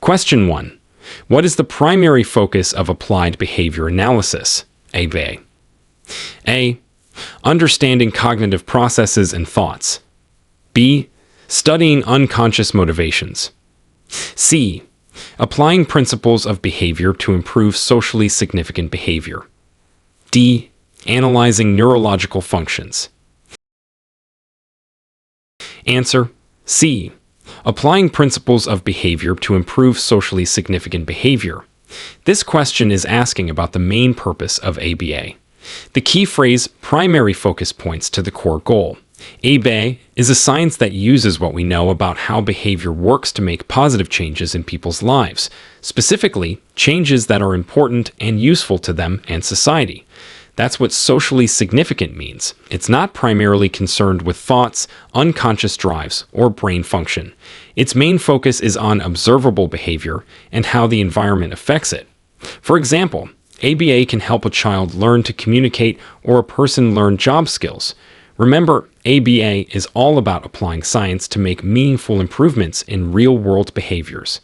Question 1. What is the primary focus of applied behavior analysis? A. Understanding cognitive processes and thoughts. B. Studying unconscious motivations. C. Applying principles of behavior to improve socially significant behavior. D. Analyzing neurological functions. Answer: C. Applying principles of behavior to improve socially significant behavior. This question is asking about the main purpose of ABA. The key phrase primary focus points to the core goal. ABA is a science that uses what we know about how behavior works to make positive changes in people's lives, specifically changes that are important and useful to them and society. That's what socially significant means. It's not primarily concerned with thoughts, unconscious drives, or brain function. Its main focus is on observable behavior and how the environment affects it. For example, ABA can help a child learn to communicate or a person learn job skills. Remember, ABA is all about applying science to make meaningful improvements in real-world behaviors.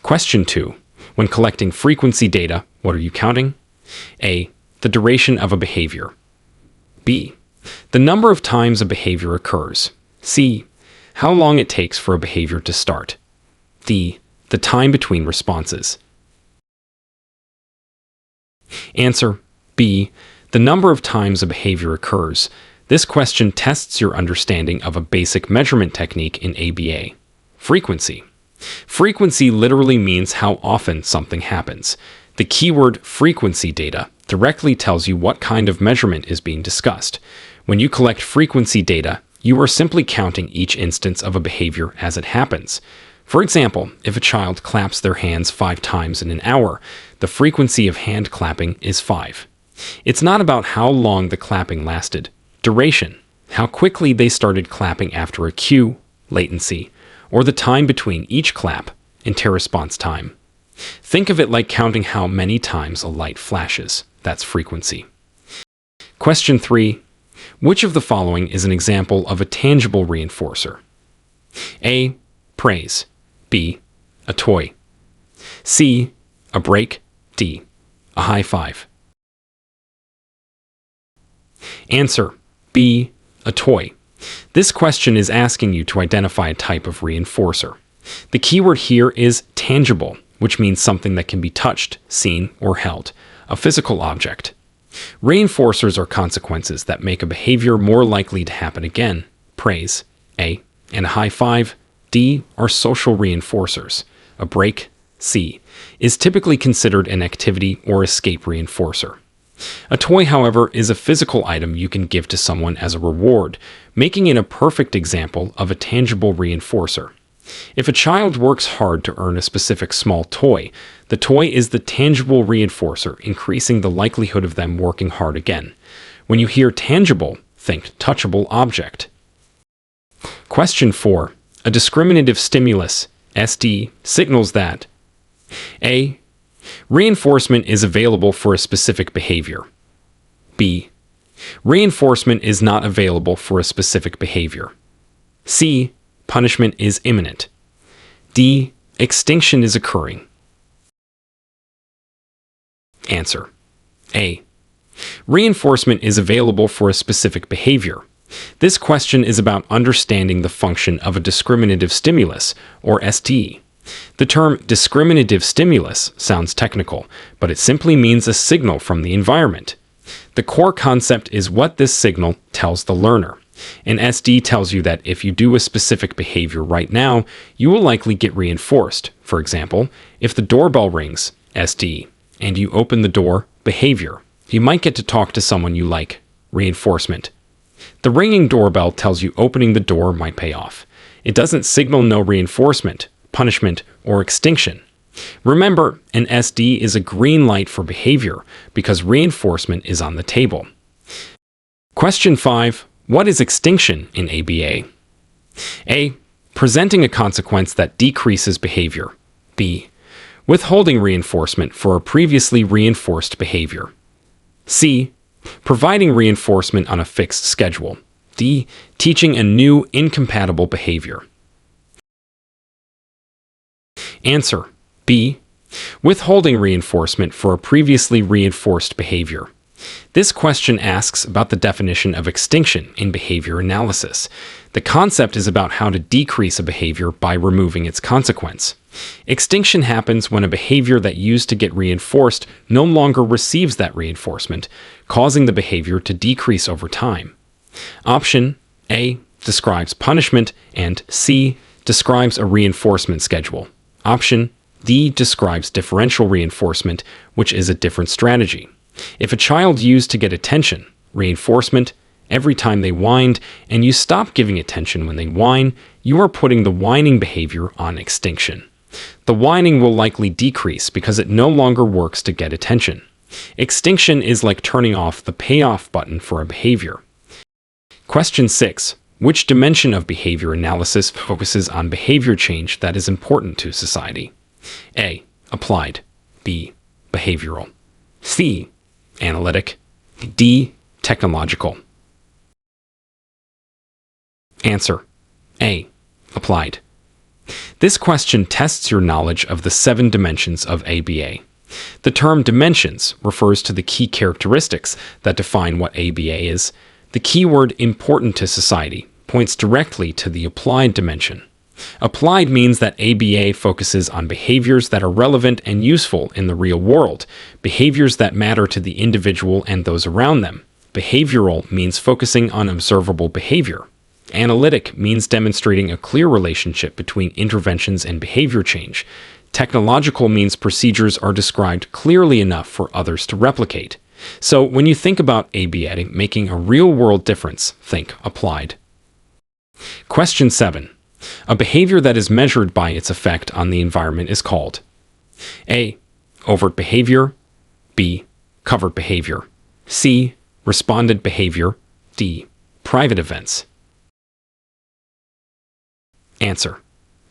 Question 2. When collecting frequency data, what are you counting? A. The duration of a behavior. B. The number of times a behavior occurs. C. How long it takes for a behavior to start. D. The time between responses. Answer: B. The number of times a behavior occurs. This question tests your understanding of a basic measurement technique in ABA. Frequency. Frequency literally means how often something happens. The keyword frequency data directly tells you what kind of measurement is being discussed. When you collect frequency data, you are simply counting each instance of a behavior as it happens. For example, if a child claps their hands 5 times in an hour, the frequency of hand clapping is 5. It's not about how long the clapping lasted. Duration, how quickly they started clapping after a cue, latency, or the time between each clap, interresponse time. Think of it like counting how many times a light flashes. That's frequency. Question 3. Which of the following is an example of a tangible reinforcer? A. Praise. B. A toy. C. A break. D. A high five. Answer: B. A toy. This question is asking you to identify a type of reinforcer. The keyword here is tangible, which means something that can be touched, seen, or held, a physical object. Reinforcers are consequences that make a behavior more likely to happen again. Praise, A, and a high five, D, are social reinforcers. A break, C, is typically considered an activity or escape reinforcer. A toy, however, is a physical item you can give to someone as a reward, making it a perfect example of a tangible reinforcer. If a child works hard to earn a specific small toy, the toy is the tangible reinforcer, increasing the likelihood of them working hard again. When you hear tangible, think touchable object. Question 4. A discriminative stimulus, SD, signals that A. Reinforcement is available for a specific behavior. B. Reinforcement is not available for a specific behavior. C. Punishment is imminent. D. Extinction is occurring. Answer: A. Reinforcement is available for a specific behavior. This question is about understanding the function of a discriminative stimulus, or ST. The term discriminative stimulus sounds technical, but it simply means a signal from the environment. The core concept is what this signal tells the learner. An SD tells you that if you do a specific behavior right now, you will likely get reinforced. For example, if the doorbell rings, SD, and you open the door, behavior, you might get to talk to someone you like, reinforcement. The ringing doorbell tells you opening the door might pay off. It doesn't signal no reinforcement, punishment, or extinction. Remember, an SD is a green light for behavior because reinforcement is on the table. Question 5. What is extinction in ABA? A. Presenting a consequence that decreases behavior. B. Withholding reinforcement for a previously reinforced behavior. C. Providing reinforcement on a fixed schedule. D. Teaching a new incompatible behavior. Answer: B. Withholding reinforcement for a previously reinforced behavior. This question asks about the definition of extinction in behavior analysis. The concept is about how to decrease a behavior by removing its consequence. Extinction happens when a behavior that used to get reinforced no longer receives that reinforcement, causing the behavior to decrease over time. Option A describes punishment, and C describes a reinforcement schedule. Option D describes differential reinforcement, which is a different strategy. If a child used to get attention, reinforcement, every time they whined, and you stop giving attention when they whine, you are putting the whining behavior on extinction. The whining will likely decrease because it no longer works to get attention. Extinction is like turning off the payoff button for a behavior. Question 6. Which dimension of behavior analysis focuses on behavior change that is important to society? A. Applied. B. Behavioral. C. Analytic. D. Technological. Answer: A. Applied. This question tests your knowledge of the 7 dimensions of ABA. The term dimensions refers to the key characteristics that define what ABA is. The keyword important to society points directly to the applied dimension. Applied means that ABA focuses on behaviors that are relevant and useful in the real world, behaviors that matter to the individual and those around them. Behavioral means focusing on observable behavior. Analytic means demonstrating a clear relationship between interventions and behavior change. Technological means procedures are described clearly enough for others to replicate. So when you think about ABA making a real-world difference, think applied. Question 7. A behavior that is measured by its effect on the environment is called A. Overt behavior. B. Covert behavior. C. Respondent behavior. D. Private events. Answer: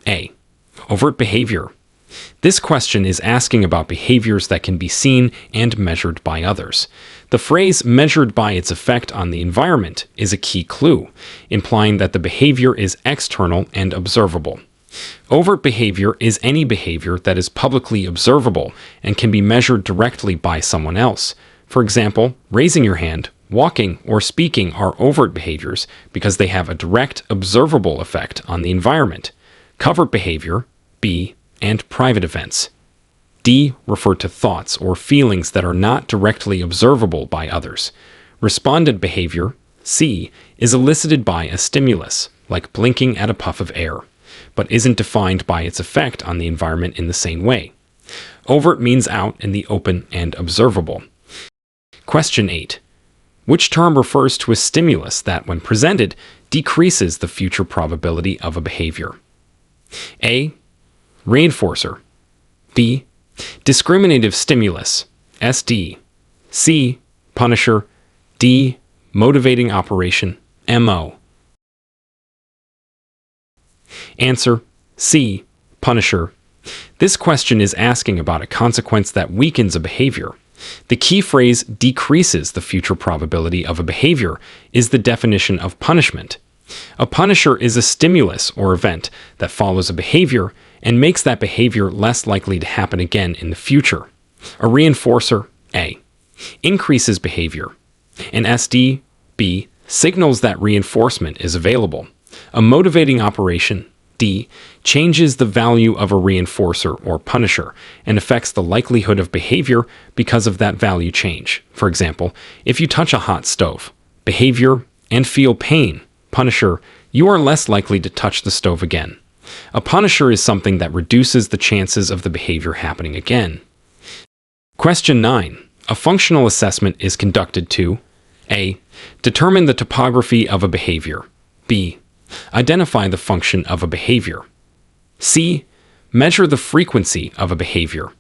A. Overt behavior. This question is asking about behaviors that can be seen and measured by others. The phrase measured by its effect on the environment is a key clue, implying that the behavior is external and observable. Overt behavior is any behavior that is publicly observable and can be measured directly by someone else. For example, raising your hand, walking, or speaking are overt behaviors because they have a direct, observable effect on the environment. Covert behavior, B, and private events. D refer to thoughts or feelings that are not directly observable by others. Respondent behavior, C, is elicited by a stimulus, like blinking at a puff of air, but isn't defined by its effect on the environment in the same way. Overt means out in the open and observable. Question 8. Which term refers to a stimulus that, when presented, decreases the future probability of a behavior? A. Reinforcer. B. Discriminative stimulus, SD. C. Punisher. D. Motivating operation, MO. Answer: C. Punisher. This question is asking about a consequence that weakens a behavior. The key phrase decreases the future probability of a behavior is the definition of punishment. A punisher is a stimulus or event that follows a behavior and makes that behavior less likely to happen again in the future. A reinforcer, A, increases behavior. An SD, B, signals that reinforcement is available. A motivating operation, D, changes the value of a reinforcer or punisher and affects the likelihood of behavior because of that value change. For example, if you touch a hot stove, behavior, and feel pain, punisher, you are less likely to touch the stove again. A punisher is something that reduces the chances of the behavior happening again. Question 9. A functional assessment is conducted to A. Determine the topography of a behavior. B. Identify the function of a behavior. C. Measure the frequency of a behavior.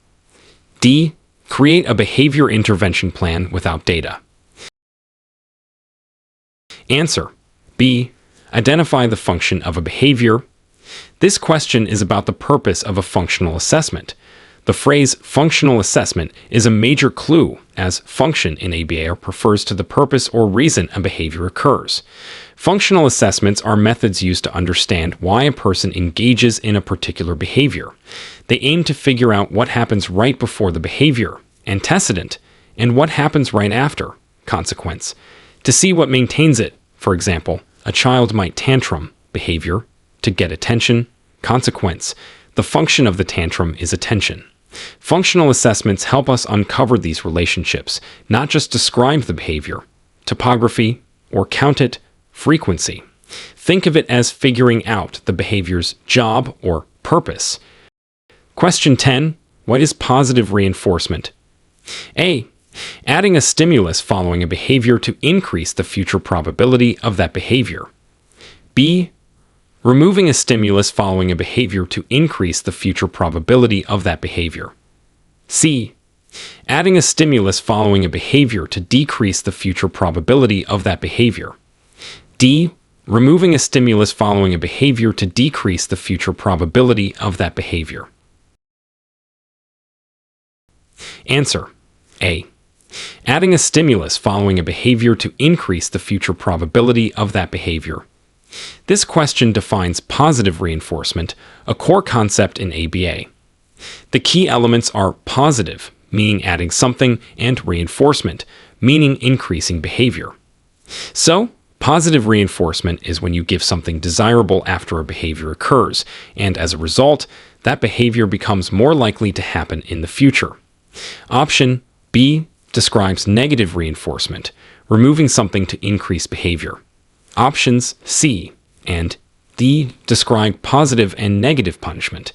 D. Create a behavior intervention plan without data. Answer: B. Identify the function of a behavior. This question is about the purpose of a functional assessment. The phrase functional assessment is a major clue, as function in ABA refers to the purpose or reason a behavior occurs. Functional assessments are methods used to understand why a person engages in a particular behavior. They aim to figure out what happens right before the behavior, antecedent, and what happens right after, consequence, to see what maintains it. For example, a child might tantrum, behavior, to get attention, consequence. The function of the tantrum is attention. Functional assessments help us uncover these relationships, not just describe the behavior, topography, or count it, frequency. Think of it as figuring out the behavior's job or purpose. Question 10. What is positive reinforcement? A. Adding a stimulus following a behavior to increase the future probability of that behavior. B. Removing a stimulus following a behavior to increase the future probability of that behavior. C. Adding a stimulus following a behavior to decrease the future probability of that behavior. D. Removing a stimulus following a behavior to decrease the future probability of that behavior. Answer: A. Adding a stimulus following a behavior to increase the future probability of that behavior. This question defines positive reinforcement, a core concept in ABA. The key elements are positive, meaning adding something, and reinforcement, meaning increasing behavior. So, positive reinforcement is when you give something desirable after a behavior occurs, and as a result, that behavior becomes more likely to happen in the future. Option B describes negative reinforcement, removing something to increase behavior. Options C and D describe positive and negative punishment,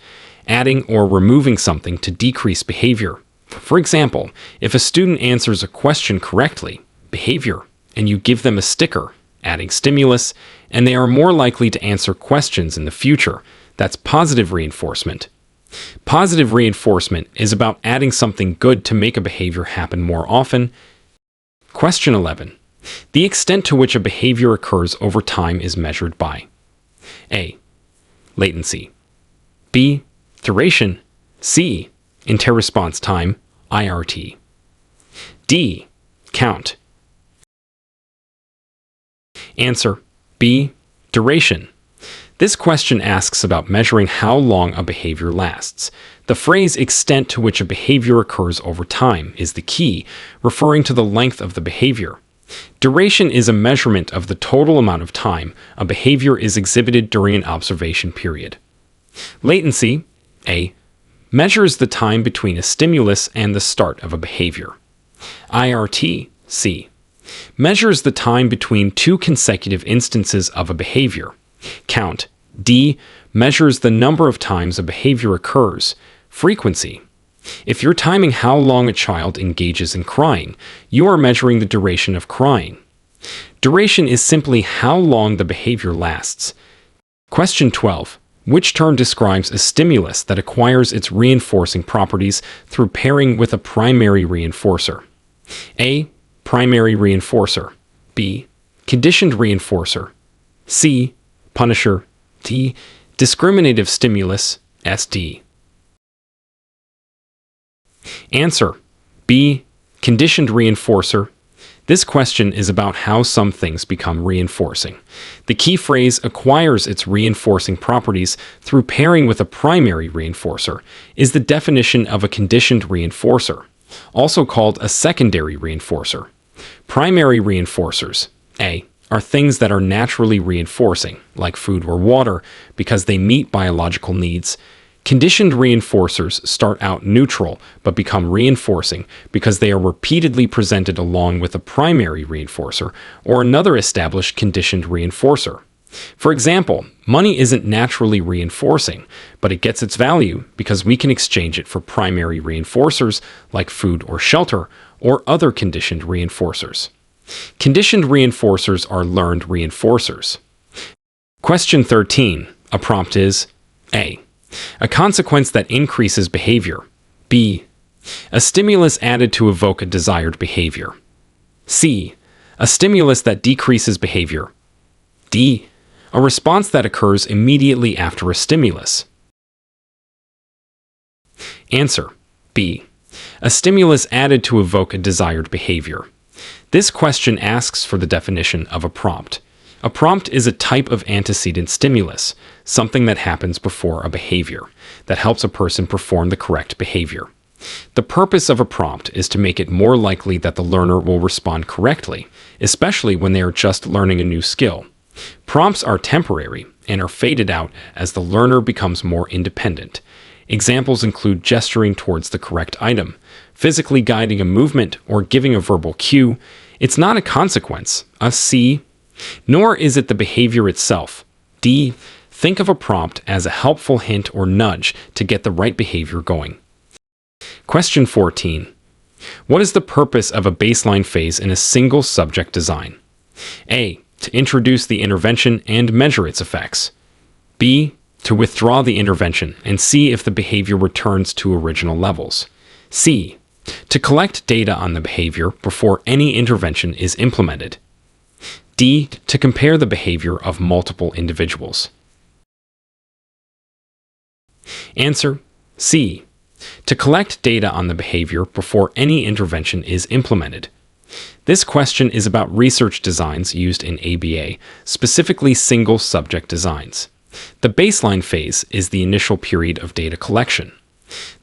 adding or removing something to decrease behavior. For example, if a student answers a question correctly, behavior, and you give them a sticker, adding stimulus, and they are more likely to answer questions in the future, that's positive reinforcement. Positive reinforcement is about adding something good to make a behavior happen more often. Question 11. The extent to which a behavior occurs over time is measured by A. Latency. B. Duration. C. Inter-response time, IRT. D. Count. Answer: B. Duration. This question asks about measuring how long a behavior lasts. The phrase extent to which a behavior occurs over time is the key, referring to the length of the behavior. Duration is a measurement of the total amount of time a behavior is exhibited during an observation period. Latency, A, measures the time between a stimulus and the start of a behavior. IRT, C, measures the time between two consecutive instances of a behavior. Count, D, measures the number of times a behavior occurs. Frequency. If you're timing how long a child engages in crying, you are measuring the duration of crying. Duration is simply how long the behavior lasts. Question 12. Which term describes a stimulus that acquires its reinforcing properties through pairing with a primary reinforcer? A. Primary reinforcer. B. Conditioned reinforcer. C. Punisher. D. Discriminative stimulus. SD. Answer: B. Conditioned reinforcer. This question is about how some things become reinforcing. The key phrase acquires its reinforcing properties through pairing with a primary reinforcer is the definition of a conditioned reinforcer, also called a secondary reinforcer. Primary reinforcers, A, are things that are naturally reinforcing, like food or water, because they meet biological needs. Conditioned reinforcers start out neutral but become reinforcing because they are repeatedly presented along with a primary reinforcer or another established conditioned reinforcer. For example, money isn't naturally reinforcing, but it gets its value because we can exchange it for primary reinforcers like food or shelter or other conditioned reinforcers. Conditioned reinforcers are learned reinforcers. Question 13. A prompt is A. A consequence that increases behavior. B. A stimulus added to evoke a desired behavior. C. A stimulus that decreases behavior. D. A response that occurs immediately after a stimulus. Answer: B. A stimulus added to evoke a desired behavior. This question asks for the definition of a prompt. A prompt is a type of antecedent stimulus, something that happens before a behavior, that helps a person perform the correct behavior. The purpose of a prompt is to make it more likely that the learner will respond correctly, especially when they are just learning a new skill. Prompts are temporary and are faded out as the learner becomes more independent. Examples include gesturing towards the correct item, physically guiding a movement, or giving a verbal cue. It's not a consequence, a C. Nor is it the behavior itself. D. Think of a prompt as a helpful hint or nudge to get the right behavior going. Question 14. What is the purpose of a baseline phase in a single subject design? A. To introduce the intervention and measure its effects. B. To withdraw the intervention and see if the behavior returns to original levels. C. To collect data on the behavior before any intervention is implemented. D. To compare the behavior of multiple individuals. Answer: C. To collect data on the behavior before any intervention is implemented. This question is about research designs used in ABA, specifically single subject designs. The baseline phase is the initial period of data collection.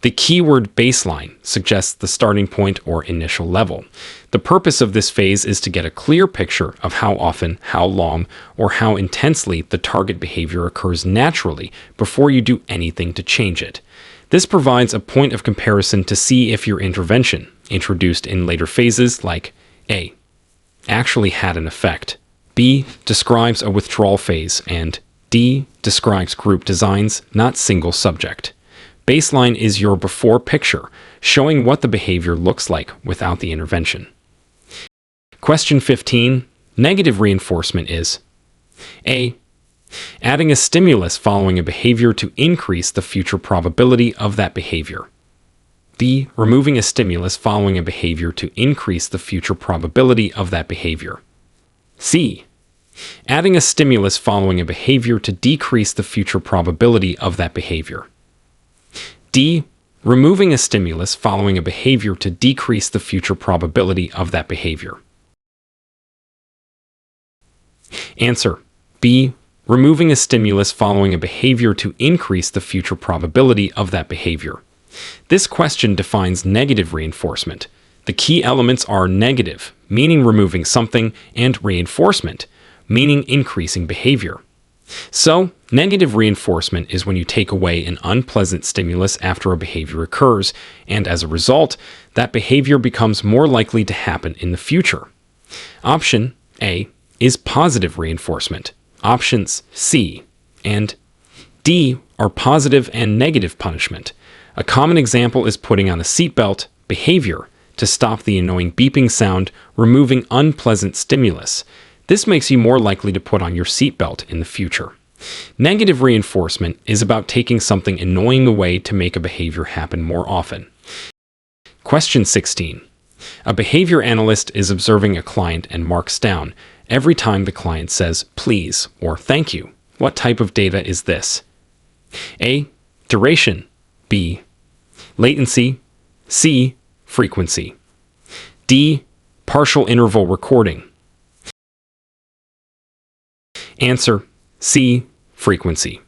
The keyword baseline suggests the starting point or initial level. The purpose of this phase is to get a clear picture of how often, how long, or how intensely the target behavior occurs naturally before you do anything to change it. This provides a point of comparison to see if your intervention, introduced in later phases like A, actually had an effect, B, describes a withdrawal phase, and D, describes group designs, not single subject. Baseline is your before picture, showing what the behavior looks like without the intervention. Question 15. Negative reinforcement is A. Adding a stimulus following a behavior to increase the future probability of that behavior. B. Removing a stimulus following a behavior to increase the future probability of that behavior. C. Adding a stimulus following a behavior to decrease the future probability of that behavior. D. Removing a stimulus following a behavior to decrease the future probability of that behavior. Answer: B. Removing a stimulus following a behavior to increase the future probability of that behavior. This question defines negative reinforcement. The key elements are negative, meaning removing something, and reinforcement, meaning increasing behavior. So, negative reinforcement is when you take away an unpleasant stimulus after a behavior occurs, and as a result, that behavior becomes more likely to happen in the future. Option A is positive reinforcement. Options C and D are positive and negative punishment. A common example is putting on a seatbelt behavior to stop the annoying beeping sound, removing unpleasant stimulus. This makes you more likely to put on your seatbelt in the future. Negative reinforcement is about taking something annoying away to make a behavior happen more often. Question 16. A behavior analyst is observing a client and marks down every time the client says please or thank you. What type of data is this? A. Duration. B. Latency. C. Frequency. D. Partial interval recording. Answer: C. Frequency.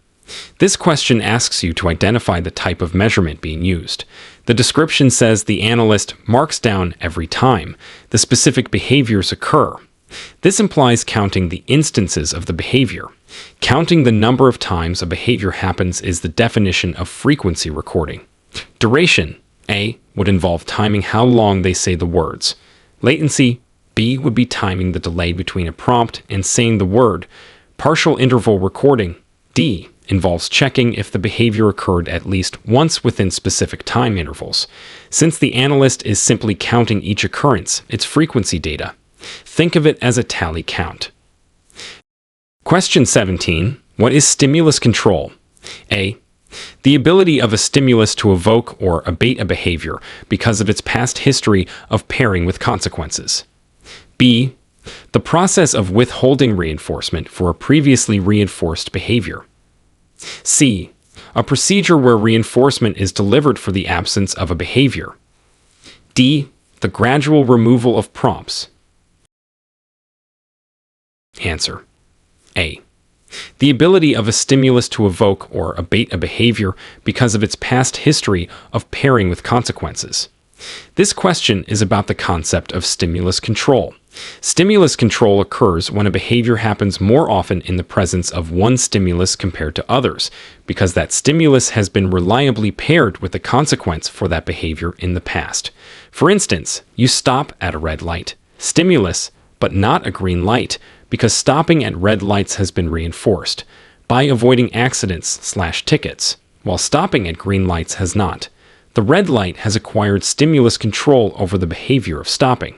This question asks you to identify the type of measurement being used. The description says the analyst marks down every time the specific behaviors occur. This implies counting the instances of the behavior. Counting the number of times a behavior happens is the definition of frequency recording. Duration, A, would involve timing how long they say the words. Latency, B, would be timing the delay between a prompt and saying the word. Partial interval recording, D, involves checking if the behavior occurred at least once within specific time intervals. Since the analyst is simply counting each occurrence, it's frequency data. Think of it as a tally count. Question 17. What is stimulus control? A. The ability of a stimulus to evoke or abate a behavior because of its past history of pairing with consequences. B. The process of withholding reinforcement for a previously reinforced behavior. C. A procedure where reinforcement is delivered for the absence of a behavior. D. The gradual removal of prompts. Answer: A. The ability of a stimulus to evoke or abate a behavior because of its past history of pairing with consequences. This question is about the concept of stimulus control. Stimulus control occurs when a behavior happens more often in the presence of one stimulus compared to others, because that stimulus has been reliably paired with the consequence for that behavior in the past. For instance, you stop at a red light. Stimulus, but not a green light, because stopping at red lights has been reinforced by avoiding accidents/tickets, while stopping at green lights has not. The red light has acquired stimulus control over the behavior of stopping.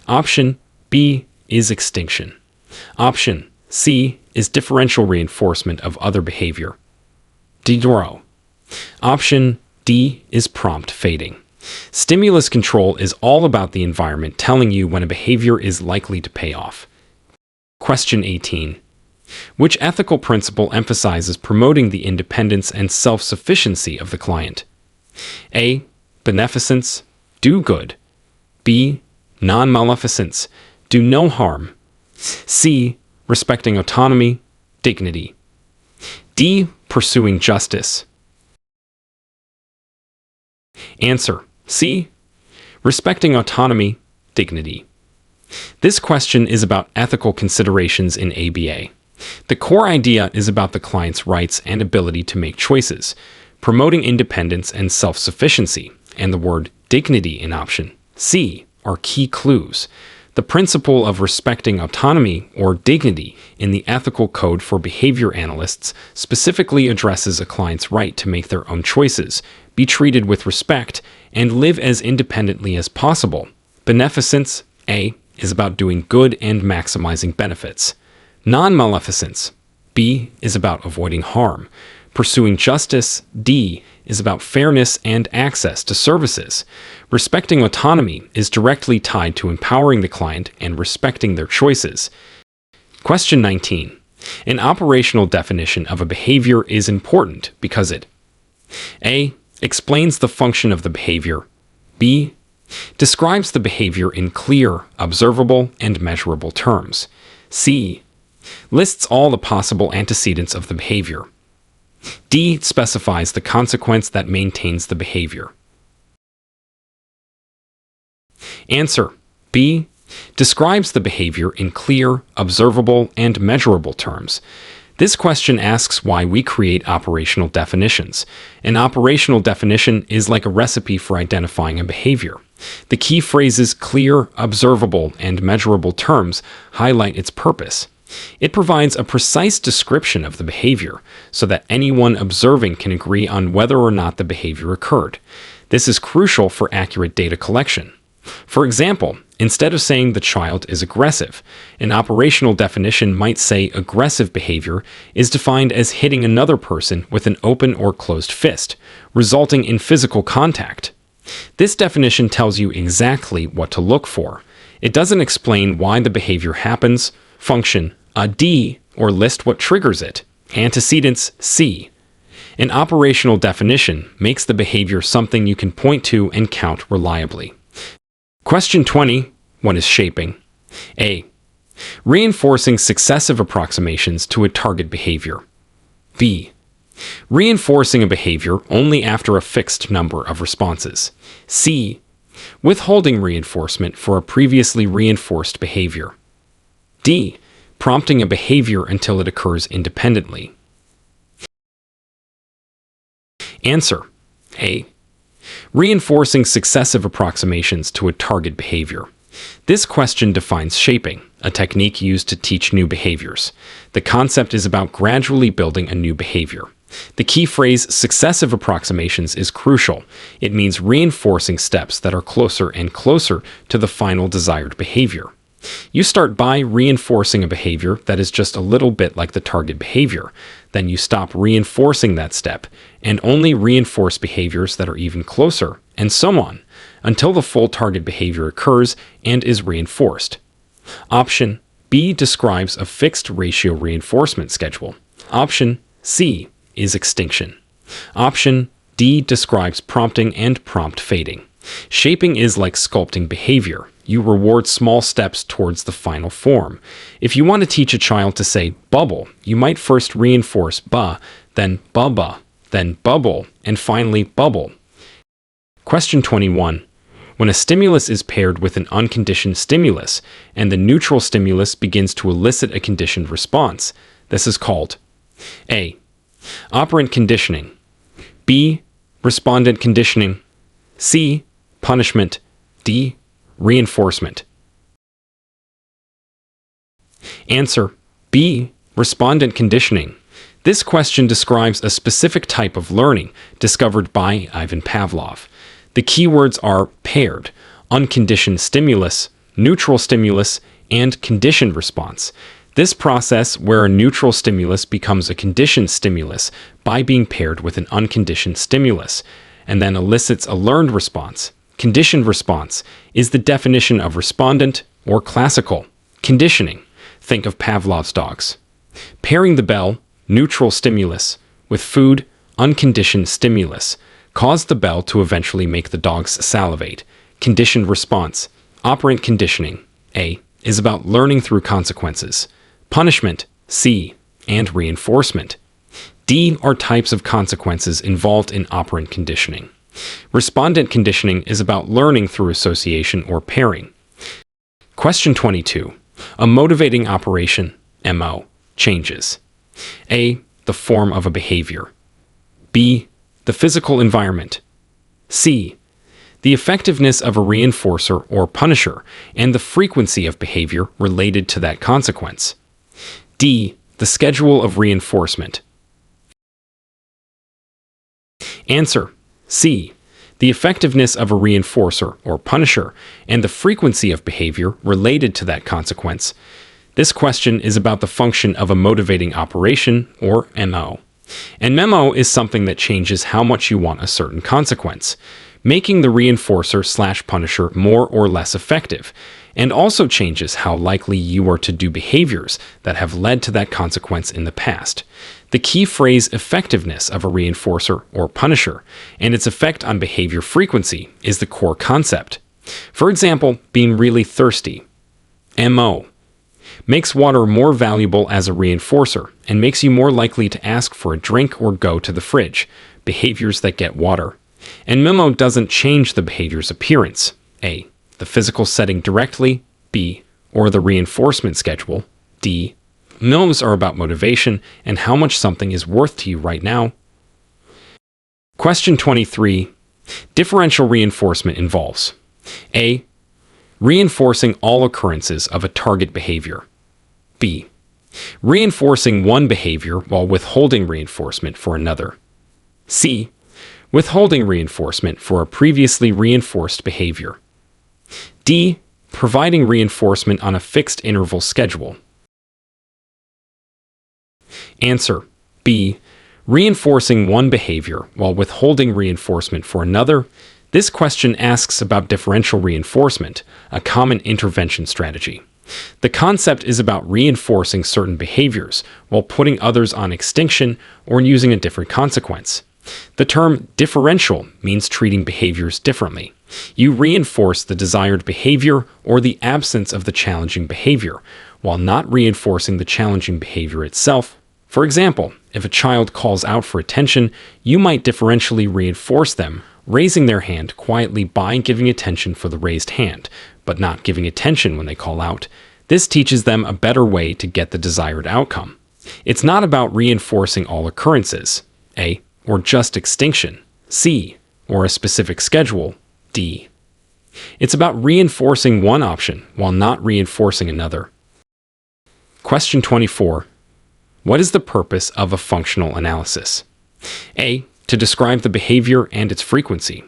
Option B is extinction. Option C is differential reinforcement of other behavior. Diderot. Option D is prompt fading. Stimulus control is all about the environment telling you when a behavior is likely to pay off. Question 18. Which ethical principle emphasizes promoting the independence and self-sufficiency of the client? A. Beneficence, do good. B. Non-maleficence, do no harm. C. Respecting autonomy, dignity. D. Pursuing justice. Answer: C. Respecting autonomy, dignity. This question is about ethical considerations in ABA. The core idea is about the client's rights and ability to make choices, promoting independence and self-sufficiency, and the word dignity in option C are key clues. The principle of respecting autonomy or dignity in the ethical code for behavior analysts specifically addresses a client's right to make their own choices, be treated with respect, and live as independently as possible. Beneficence, A, is about doing good and maximizing benefits. Non-maleficence, B, is about avoiding harm. Pursuing justice, D, is about fairness and access to services. Respecting autonomy is directly tied to empowering the client and respecting their choices. Question 19. An operational definition of a behavior is important because it A. Explains the function of the behavior. B. Describes the behavior in clear, observable, and measurable terms. C. Lists all the possible antecedents of the behavior. D. Specifies the consequence that maintains the behavior. Answer: B. Describes the behavior in clear, observable, and measurable terms. This question asks why we create operational definitions. An operational definition is like a recipe for identifying a behavior. The key phrases clear, observable, and measurable terms highlight its purpose. It provides a precise description of the behavior so that anyone observing can agree on whether or not the behavior occurred. This is crucial for accurate data collection. For example, instead of saying the child is aggressive, an operational definition might say aggressive behavior is defined as hitting another person with an open or closed fist, resulting in physical contact. This definition tells you exactly what to look for. It doesn't explain why the behavior happens, function, a D, or list what triggers it. Antecedents, C. An operational definition makes the behavior something you can point to and count reliably. Question 20. What is shaping? A. Reinforcing successive approximations to a target behavior. B. Reinforcing a behavior only after a fixed number of responses. C. Withholding reinforcement for a previously reinforced behavior. D. Prompting a behavior until it occurs independently. Answer: A. Reinforcing successive approximations to a target behavior. This question defines shaping, a technique used to teach new behaviors. The concept is about gradually building a new behavior. The key phrase successive approximations is crucial. It means reinforcing steps that are closer and closer to the final desired behavior. You start by reinforcing a behavior that is just a little bit like the target behavior. Then you stop reinforcing that step and only reinforce behaviors that are even closer, and so on, until the full target behavior occurs and is reinforced. Option B describes a fixed ratio reinforcement schedule. Option C is extinction. Option D describes prompting and prompt fading. Shaping is like sculpting behavior. You reward small steps towards the final form. If you want to teach a child to say bubble, you might first reinforce ba, then bubba, then bubble, and finally bubble. Question 21. When a stimulus is paired with an unconditioned stimulus and the neutral stimulus begins to elicit a conditioned response, this is called A. Operant conditioning, B. Respondent conditioning, C. Punishment, D. Reinforcement. Answer B. Respondent conditioning. This question describes a specific type of learning discovered by Ivan Pavlov. The keywords are paired, unconditioned stimulus, neutral stimulus, and conditioned response. This process, where a neutral stimulus becomes a conditioned stimulus by being paired with an unconditioned stimulus, and then elicits a learned response. Conditioned response is the definition of respondent or classical conditioning. Think of Pavlov's dogs. Pairing the bell, neutral stimulus, with food, unconditioned stimulus, caused the bell to eventually make the dogs salivate. Conditioned response, operant conditioning, A, is about learning through consequences. Punishment, C, and reinforcement. D are types of consequences involved in operant conditioning. Respondent conditioning is about learning through association or pairing. Question 22. A motivating operation, MO, changes. A, the form of a behavior. B, the physical environment. C, the effectiveness of a reinforcer or punisher and the frequency of behavior related to that consequence. D, the schedule of reinforcement. Answer C, the effectiveness of a reinforcer or punisher and the frequency of behavior related to that consequence. This question is about the function of a motivating operation, or MO. And MO is something that changes how much you want a certain consequence, making the reinforcer/punisher more or less effective, and also changes how likely you are to do behaviors that have led to that consequence in the past. The key phrase effectiveness of a reinforcer or punisher and its effect on behavior frequency is the core concept. For example, being really thirsty. MO makes water more valuable as a reinforcer and makes you more likely to ask for a drink or go to the fridge, behaviors that get water. And MO doesn't change the behavior's appearance. A, the physical setting directly. B, or the reinforcement schedule. D, MOs are about motivation and how much something is worth to you right now. Question 23. Differential reinforcement involves A, reinforcing all occurrences of a target behavior. B, reinforcing one behavior while withholding reinforcement for another. C, withholding reinforcement for a previously reinforced behavior. D, providing reinforcement on a fixed interval schedule. Answer B, reinforcing one behavior while withholding reinforcement for another. This question asks about differential reinforcement, a common intervention strategy. The concept is about reinforcing certain behaviors while putting others on extinction or using a different consequence. The term differential means treating behaviors differently. You reinforce the desired behavior or the absence of the challenging behavior, while not reinforcing the challenging behavior itself. For example, if a child calls out for attention, you might differentially reinforce them, raising their hand quietly by giving attention for the raised hand, but not giving attention when they call out. This teaches them a better way to get the desired outcome. It's not about reinforcing all occurrences, A, or just extinction, C, or a specific schedule, D. It's about reinforcing one option while not reinforcing another. Question 24. What is the purpose of a functional analysis? A, to describe the behavior and its frequency.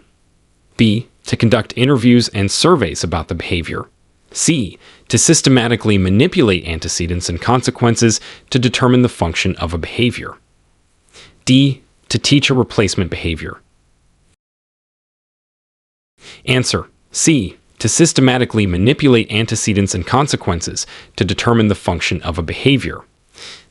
B, to conduct interviews and surveys about the behavior. C, to systematically manipulate antecedents and consequences to determine the function of a behavior. D, to teach a replacement behavior. Answer C, to systematically manipulate antecedents and consequences to determine the function of a behavior.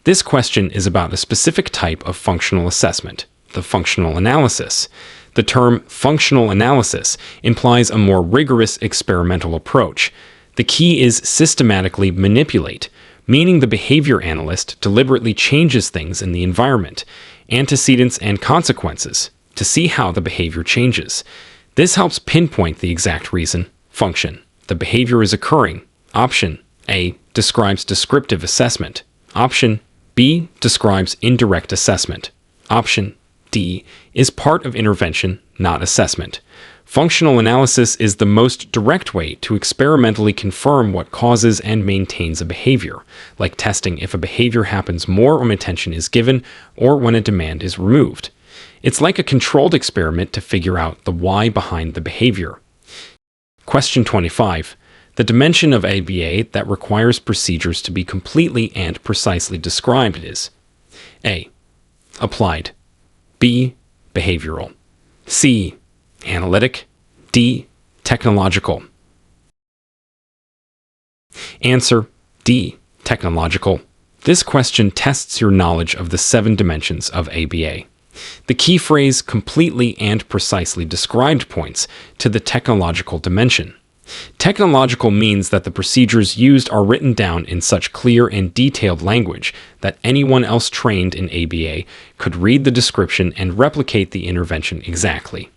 This question is about a specific type of functional assessment, the functional analysis. The term functional analysis implies a more rigorous experimental approach. The key is systematically manipulate, meaning the behavior analyst deliberately changes things in the environment, antecedents and consequences, to see how the behavior changes. This helps pinpoint the exact reason, function, the behavior is occurring. Option A describes descriptive assessment. Option B describes indirect assessment. Option D is part of intervention, not assessment. Functional analysis is the most direct way to experimentally confirm what causes and maintains a behavior, like testing if a behavior happens more when attention is given or when a demand is removed. It's like a controlled experiment to figure out the why behind the behavior. Question 25. The dimension of ABA that requires procedures to be completely and precisely described is A. Applied. B. Behavioral. C. Analytic. D. Technological. Answer D. Technological. This question tests your knowledge of the 7 dimensions of ABA. The key phrase completely and precisely described points to the technological dimension. Technological means that the procedures used are written down in such clear and detailed language that anyone else trained in ABA could read the description and replicate the intervention exactly.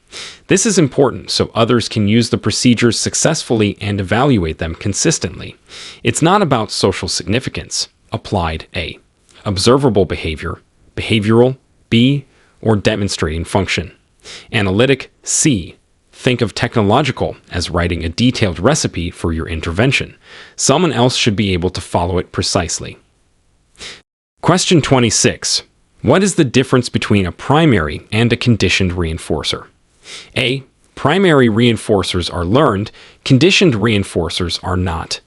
This is important so others can use the procedures successfully and evaluate them consistently. It's not about social significance. Applied A. Observable behavior. Behavioral B. Or demonstrating function. Analytic C. Think of technological as writing a detailed recipe for your intervention. Someone else should be able to follow it precisely. Question 26. What is the difference between a primary and a conditioned reinforcer? A. Primary reinforcers are learned, conditioned reinforcers are not.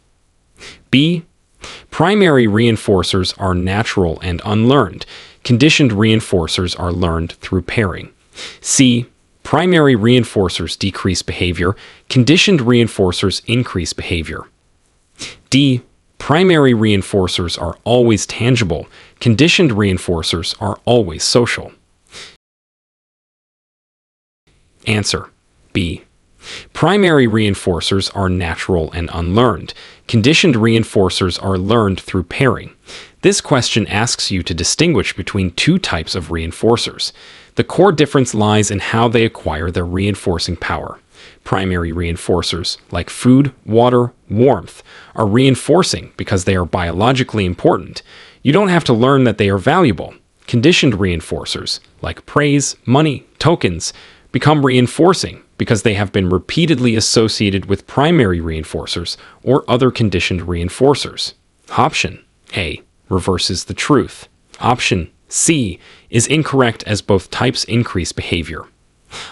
B. Primary reinforcers are natural and unlearned. Conditioned reinforcers are learned through pairing. C. Primary reinforcers decrease behavior. Conditioned reinforcers increase behavior. D. Primary reinforcers are always tangible. Conditioned reinforcers are always social. Answer B. Primary reinforcers are natural and unlearned. Conditioned reinforcers are learned through pairing. This question asks you to distinguish between 2 types of reinforcers. The core difference lies in how they acquire their reinforcing power. Primary reinforcers, like food, water, warmth, are reinforcing because they are biologically important. You don't have to learn that they are valuable. Conditioned reinforcers, like praise, money, tokens, become reinforcing because they have been repeatedly associated with primary reinforcers or other conditioned reinforcers. Option A reverses the truth. Option C is incorrect as both types increase behavior.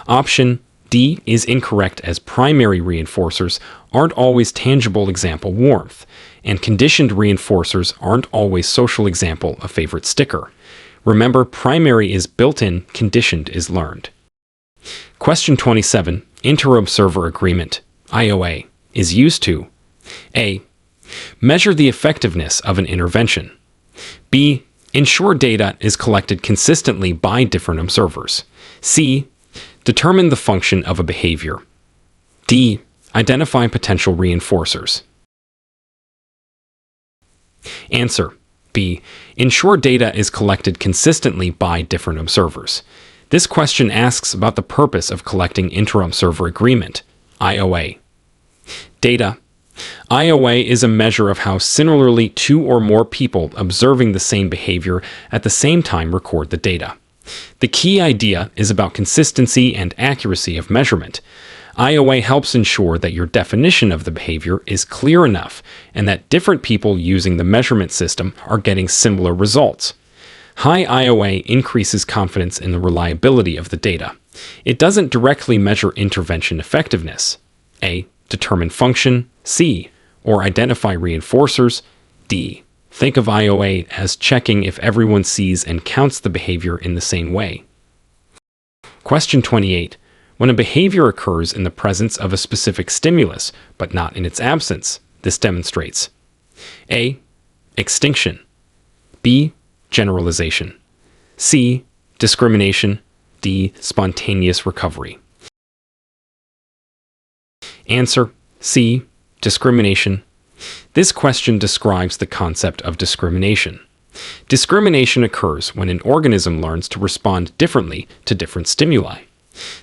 Option D is incorrect as primary reinforcers aren't always tangible, example warmth, and conditioned reinforcers aren't always social, example a favorite sticker. Remember, primary is built-in, conditioned is learned. Question 27. Inter-observer agreement, IOA, is used to A. Measure the effectiveness of an intervention. B. Ensure data is collected consistently by different observers. C. Determine the function of a behavior. D. Identify potential reinforcers. Answer B. Ensure data is collected consistently by different observers. This question asks about the purpose of collecting inter-observer agreement, IOA. Data. IOA is a measure of how similarly 2 or more people observing the same behavior at the same time record the data. The key idea is about consistency and accuracy of measurement. IOA helps ensure that your definition of the behavior is clear enough and that different people using the measurement system are getting similar results. High IOA increases confidence in the reliability of the data. It doesn't directly measure intervention effectiveness. A. Determine function. C. Or identify reinforcers. D. Think of IOA as checking if everyone sees and counts the behavior in the same way. Question 28. When a behavior occurs in the presence of a specific stimulus, but not in its absence, this demonstrates A. Extinction. B. Generalization. C. Discrimination. D. Spontaneous recovery. Answer C. Discrimination. This question describes the concept of discrimination. Discrimination occurs when an organism learns to respond differently to different stimuli.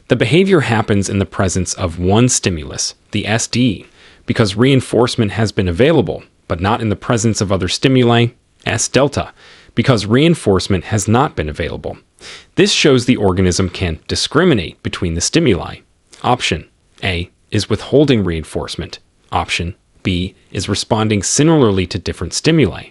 The behavior happens in the presence of one stimulus, the SD, because reinforcement has been available, but not in the presence of other stimuli, S delta, because reinforcement has not been available. This shows the organism can discriminate between the stimuli. Option A is withholding reinforcement. Option B is responding similarly to different stimuli.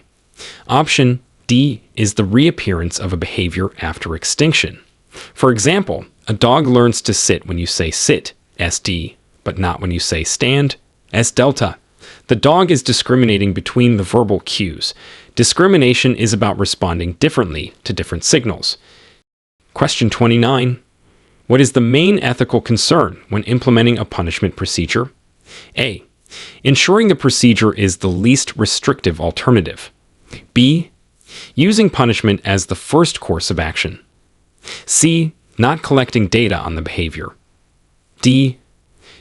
Option D is the reappearance of a behavior after extinction. For example, a dog learns to sit when you say sit, SD, but not when you say stand, S delta. The dog is discriminating between the verbal cues. Discrimination is about responding differently to different signals. Question 29. What is the main ethical concern when implementing a punishment procedure? A. Ensuring the procedure is the least restrictive alternative. B. Using punishment as the first course of action. C. Not collecting data on the behavior. D.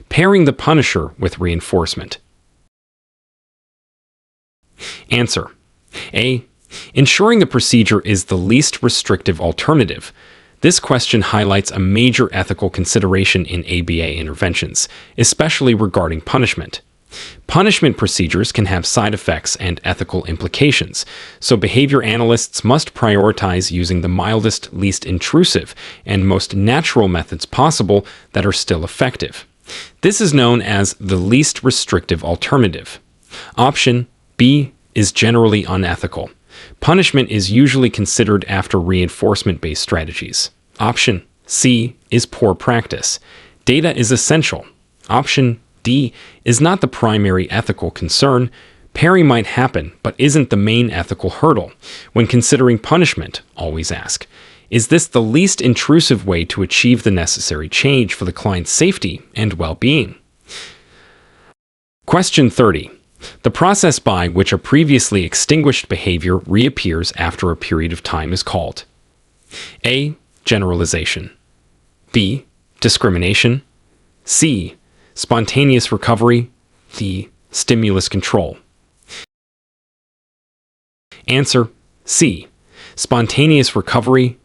Pairing the punisher with reinforcement. Answer. A. Ensuring the procedure is the least restrictive alternative. This question highlights a major ethical consideration in ABA interventions, especially regarding punishment. Punishment procedures can have side effects and ethical implications, so behavior analysts must prioritize using the mildest, least intrusive, and most natural methods possible that are still effective. This is known as the least restrictive alternative. Option B is generally unethical. Punishment is usually considered after reinforcement-based strategies. Option C is poor practice. Data is essential. Option D is not the primary ethical concern. Pairing might happen, but isn't the main ethical hurdle. When considering punishment, always ask, is this the least intrusive way to achieve the necessary change for the client's safety and well-being? Question 30. The process by which a previously extinguished behavior reappears after a period of time is called A. Generalization. B. Discrimination. C. Spontaneous recovery. D. Stimulus control. Answer C. Spontaneous recovery.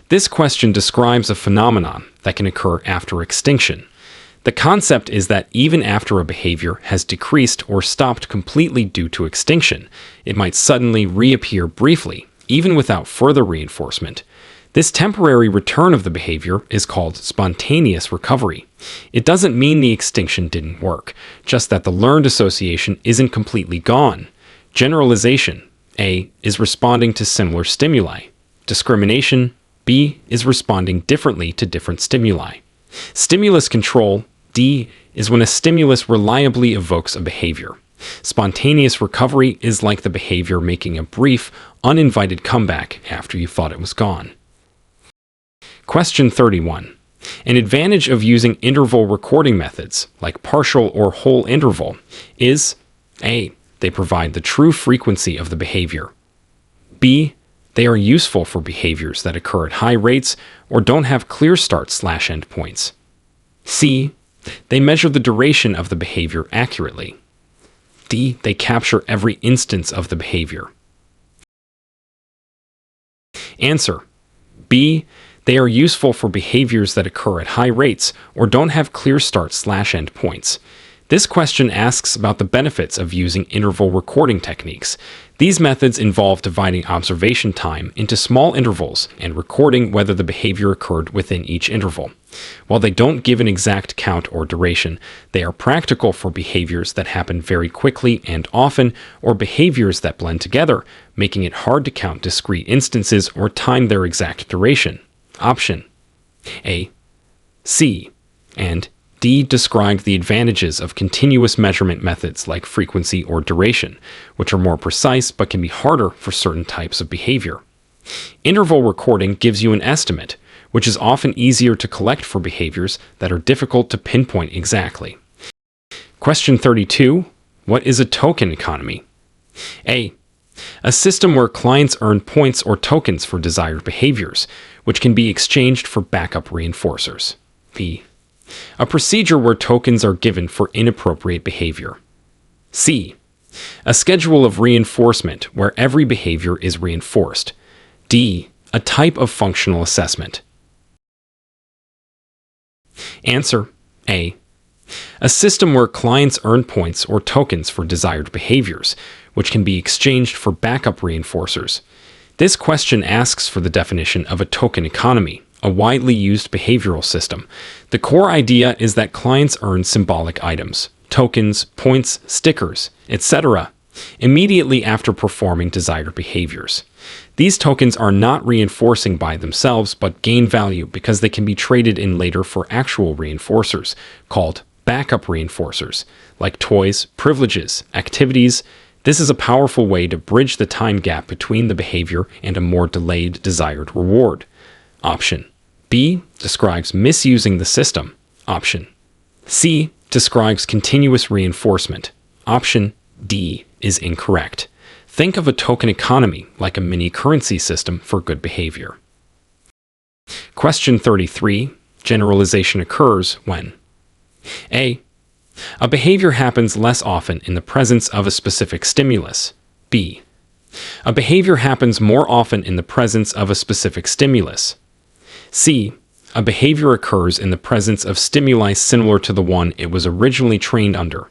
This question describes a phenomenon that can occur after extinction. The concept is that even after a behavior has decreased or stopped completely due to extinction, it might suddenly reappear briefly, even without further reinforcement. This temporary return of the behavior is called spontaneous recovery. It doesn't mean the extinction didn't work, just that the learned association isn't completely gone. Generalization, A, is responding to similar stimuli. Discrimination, B, is responding differently to different stimuli. Stimulus control, D, is when a stimulus reliably evokes a behavior. Spontaneous recovery is like the behavior making a brief, uninvited comeback after you thought it was gone. Question 31. An advantage of using interval recording methods, like partial or whole interval, is A. They provide the true frequency of the behavior. B. They are useful for behaviors that occur at high rates or don't have clear start/end points. C. They measure the duration of the behavior accurately. D. They capture every instance of the behavior. Answer. B. They are useful for behaviors that occur at high rates or don't have clear start/end points. This question asks about the benefits of using interval recording techniques. These methods involve dividing observation time into small intervals and recording whether the behavior occurred within each interval. While they don't give an exact count or duration, they are practical for behaviors that happen very quickly and often, or behaviors that blend together, making it hard to count discrete instances or time their exact duration. Option A, C, and D described the advantages of continuous measurement methods like frequency or duration, which are more precise but can be harder for certain types of behavior. Interval recording gives you an estimate, which is often easier to collect for behaviors that are difficult to pinpoint exactly. Question 32. What is a token economy? A. A system where clients earn points or tokens for desired behaviors, which can be exchanged for backup reinforcers. B. A procedure where tokens are given for inappropriate behavior. C. A schedule of reinforcement where every behavior is reinforced. D. A type of functional assessment. Answer: A. A system where clients earn points or tokens for desired behaviors, which can be exchanged for backup reinforcers. This question asks for the definition of a token economy, a widely used behavioral system. The core idea is that clients earn symbolic items, tokens, points, stickers, etc., immediately after performing desired behaviors. These tokens are not reinforcing by themselves, but gain value because they can be traded in later for actual reinforcers, called backup reinforcers, like toys, privileges, activities. This is a powerful way to bridge the time gap between the behavior and a more delayed desired reward. Option B describes misusing the system. Option C describes continuous reinforcement. Option D is incorrect. Think of a token economy like a mini currency system for good behavior. Question 33. Generalization occurs when A. A behavior happens less often in the presence of a specific stimulus. B. A behavior happens more often in the presence of a specific stimulus. C. A behavior occurs in the presence of stimuli similar to the one it was originally trained under.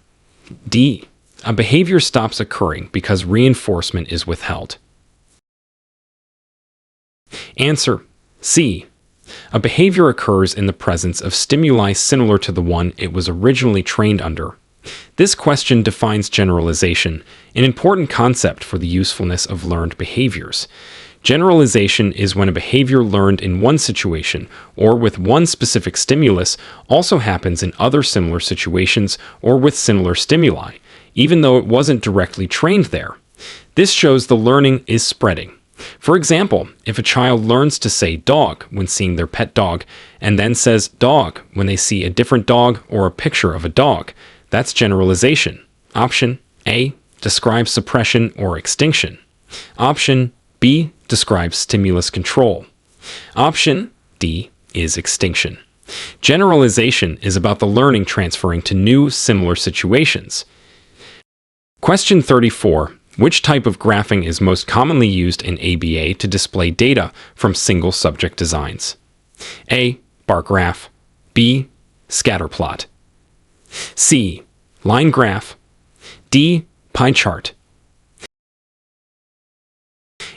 D. A behavior stops occurring because reinforcement is withheld. Answer: C. A behavior occurs in the presence of stimuli similar to the one it was originally trained under. This question defines generalization, an important concept for the usefulness of learned behaviors. Generalization is when a behavior learned in one situation or with one specific stimulus also happens in other similar situations or with similar stimuli, even though it wasn't directly trained there. This shows the learning is spreading. For example, if a child learns to say dog when seeing their pet dog and then says dog when they see a different dog or a picture of a dog, that's generalization. Option A describes suppression or extinction. Option B describes stimulus control. Option D is extinction. Generalization is about the learning transferring to new, similar situations. Question 34. Which type of graphing is most commonly used in ABA to display data from single subject designs? A. Bar graph. B. Scatter plot. C. Line graph. D. Pie chart.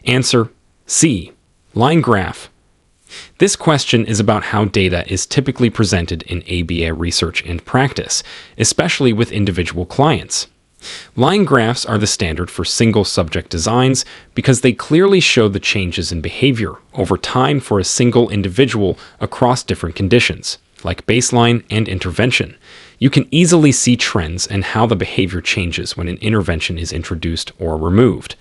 Answer: C. Line graph. This question is about how data is typically presented in ABA research and practice, especially with individual clients. Line graphs are the standard for single subject designs because they clearly show the changes in behavior over time for a single individual across different conditions, like baseline and intervention. You can easily see trends and how the behavior changes when an intervention is introduced or removed.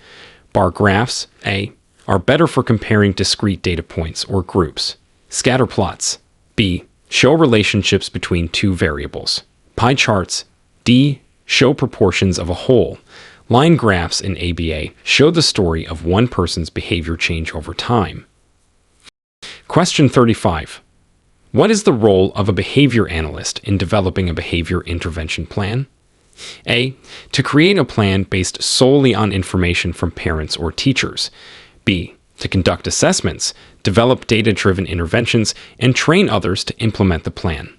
Bar graphs, A, are better for comparing discrete data points or groups. Scatter plots, B, show relationships between two variables. Pie charts, D, show proportions of a whole. Line graphs in ABA show the story of one person's behavior change over time. Question 35. What is the role of a behavior analyst in developing a behavior intervention plan? A. To create a plan based solely on information from parents or teachers. B. To conduct assessments, develop data-driven interventions, and train others to implement the plan.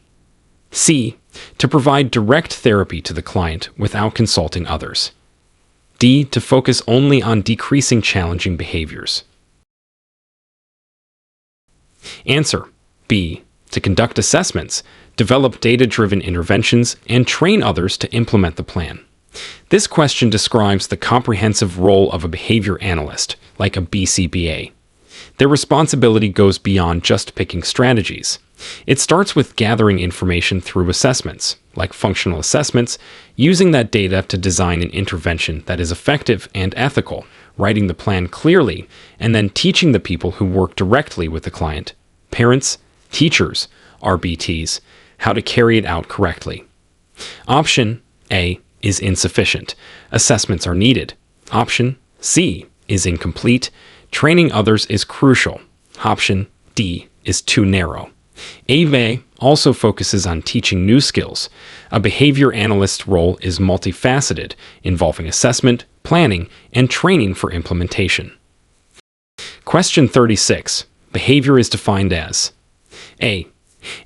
C. To provide direct therapy to the client without consulting others. D. To focus only on decreasing challenging behaviors. Answer: B. To conduct assessments, develop data-driven interventions, and train others to implement the plan. This question describes the comprehensive role of a behavior analyst, like a BCBA. Their responsibility goes beyond just picking strategies. It starts with gathering information through assessments, like functional assessments, using that data to design an intervention that is effective and ethical, writing the plan clearly, and then teaching the people who work directly with the client, parents, teachers, RBTs, how to carry it out correctly. Option A is insufficient. Assessments are needed. Option C is incomplete. Training others is crucial. Option D is too narrow. BCBA also focuses on teaching new skills. A behavior analyst role is multifaceted, involving assessment, planning, and training for implementation. Question 36. Behavior is defined as A.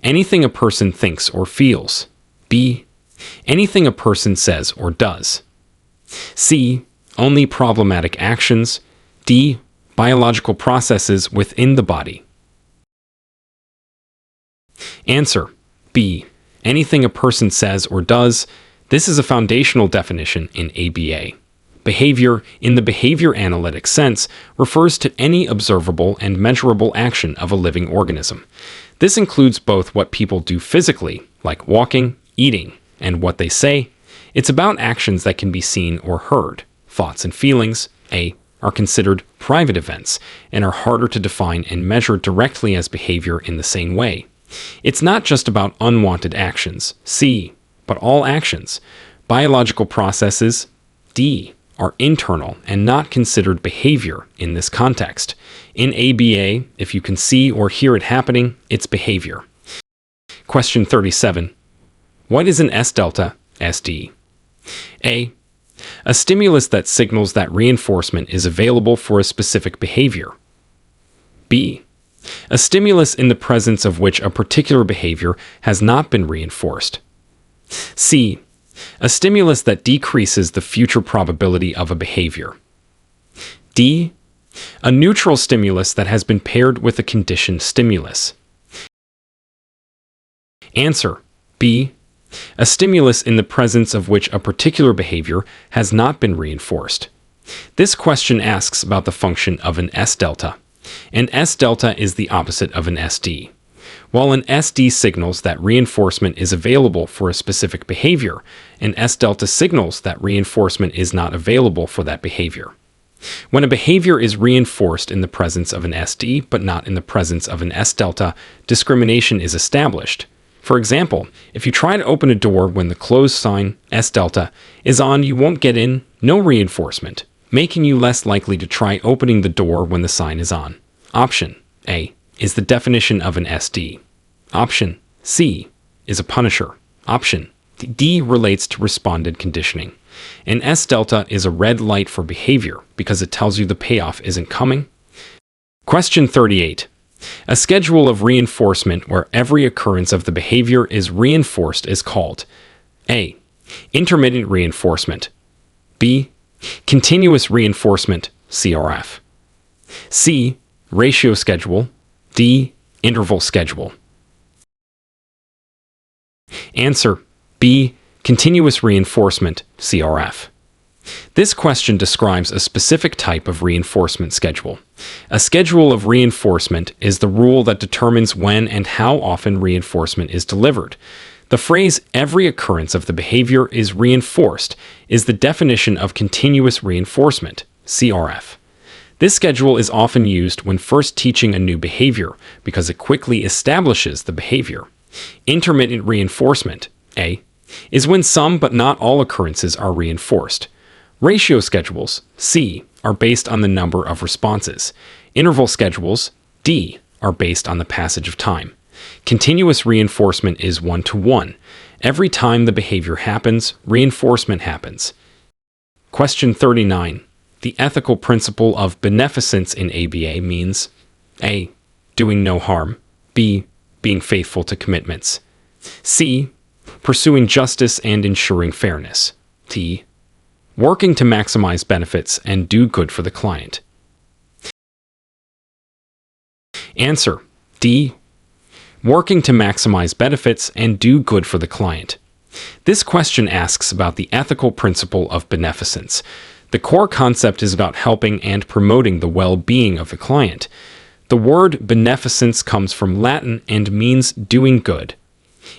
Anything a person thinks or feels. B. Anything a person says or does. C. Only problematic actions. D. Biological processes within the body. Answer: B. Anything a person says or does. This is a foundational definition in BCBA. Behavior, in the behavior analytic sense, refers to any observable and measurable action of a living organism. This includes both what people do physically, like walking, eating, and what they say. It's about actions that can be seen or heard. Thoughts and feelings, A, are considered private events and are harder to define and measure directly as behavior in the same way. It's not just about unwanted actions, C, but all actions. Biological processes, D, are internal and not considered behavior in this context. In BCBA, if you can see or hear it happening, it's behavior. Question 37. What is an S-delta, SD? A. A stimulus that signals that reinforcement is available for a specific behavior. B. A stimulus in the presence of which a particular behavior has not been reinforced. C. A stimulus that decreases the future probability of a behavior. D. A neutral stimulus that has been paired with a conditioned stimulus. Answer: B. A stimulus in the presence of which a particular behavior has not been reinforced. This question asks about the function of an S-delta. An S-delta is the opposite of an SD. While an SD signals that reinforcement is available for a specific behavior, an S-delta signals that reinforcement is not available for that behavior. When a behavior is reinforced in the presence of an SD but not in the presence of an S-delta, discrimination is established. For example, if you try to open a door when the closed sign, S-delta, is on, you won't get in, no reinforcement, making you less likely to try opening the door when the sign is on. Option A is the definition of an SD. Option C is a punisher. Option D relates to responded conditioning. An S-delta is a red light for behavior because it tells you the payoff isn't coming. Question 38. A schedule of reinforcement where every occurrence of the behavior is reinforced is called A. Intermittent reinforcement. B. Continuous reinforcement, CRF. C. Ratio schedule. D. Interval schedule. Answer: B. Continuous reinforcement, CRF. This question describes a specific type of reinforcement schedule. A schedule of reinforcement is the rule that determines when and how often reinforcement is delivered. The phrase "every occurrence of the behavior is reinforced" is the definition of continuous reinforcement, CRF. This schedule is often used when first teaching a new behavior because it quickly establishes the behavior. Intermittent reinforcement, A, is when some but not all occurrences are reinforced. Ratio schedules, C, are based on the number of responses. Interval schedules, D, are based on the passage of time. Continuous reinforcement is one-to-one. Every time the behavior happens, reinforcement happens. Question 39. The ethical principle of beneficence in BCBA means A. Doing no harm. B. Being faithful to commitments. C. Pursuing justice and ensuring fairness. D. Working to maximize benefits and do good for the client. Answer: D. Working to maximize benefits and do good for the client. This question asks about the ethical principle of beneficence. The core concept is about helping and promoting the well-being of the client. The word beneficence comes from Latin and means doing good.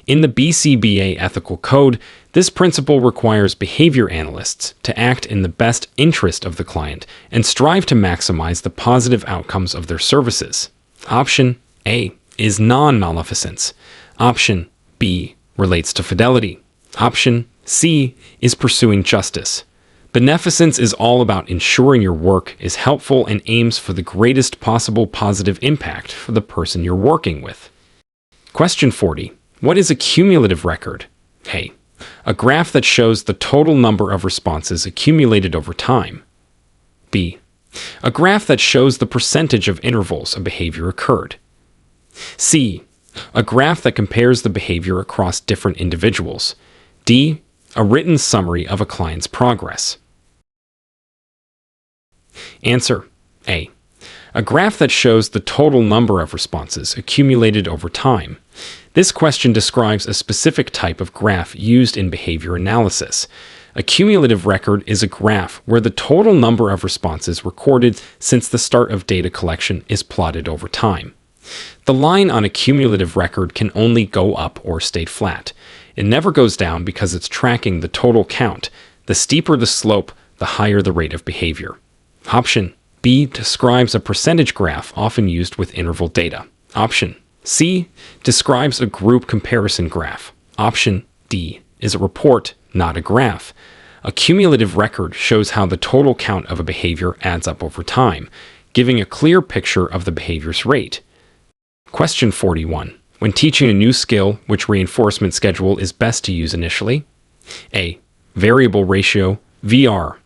In the BCBA ethical code, this principle requires behavior analysts to act in the best interest of the client and strive to maximize the positive outcomes of their services. Option A is non-maleficence. Option B relates to fidelity. Option C is pursuing justice. Beneficence is all about ensuring your work is helpful and aims for the greatest possible positive impact for the person you're working with. Question 40. What is a cumulative record? A. A graph that shows the total number of responses accumulated over time. B. A graph that shows the percentage of intervals a behavior occurred. C. A graph that compares the behavior across different individuals. D. A written summary of a client's progress. Answer: A. A graph that shows the total number of responses accumulated over time. This question describes a specific type of graph used in behavior analysis. A cumulative record is a graph where the total number of responses recorded since the start of data collection is plotted over time. The line on a cumulative record can only go up or stay flat. It never goes down because it's tracking the total count. The steeper the slope, the higher the rate of behavior. Option B describes a percentage graph often used with interval data. Option C describes a group comparison graph. Option D is a report, not a graph. A cumulative record shows how the total count of a behavior adds up over time, giving a clear picture of the behavior's rate. Question 41. When teaching a new skill, which reinforcement schedule is best to use initially? A. Variable ratio, VR.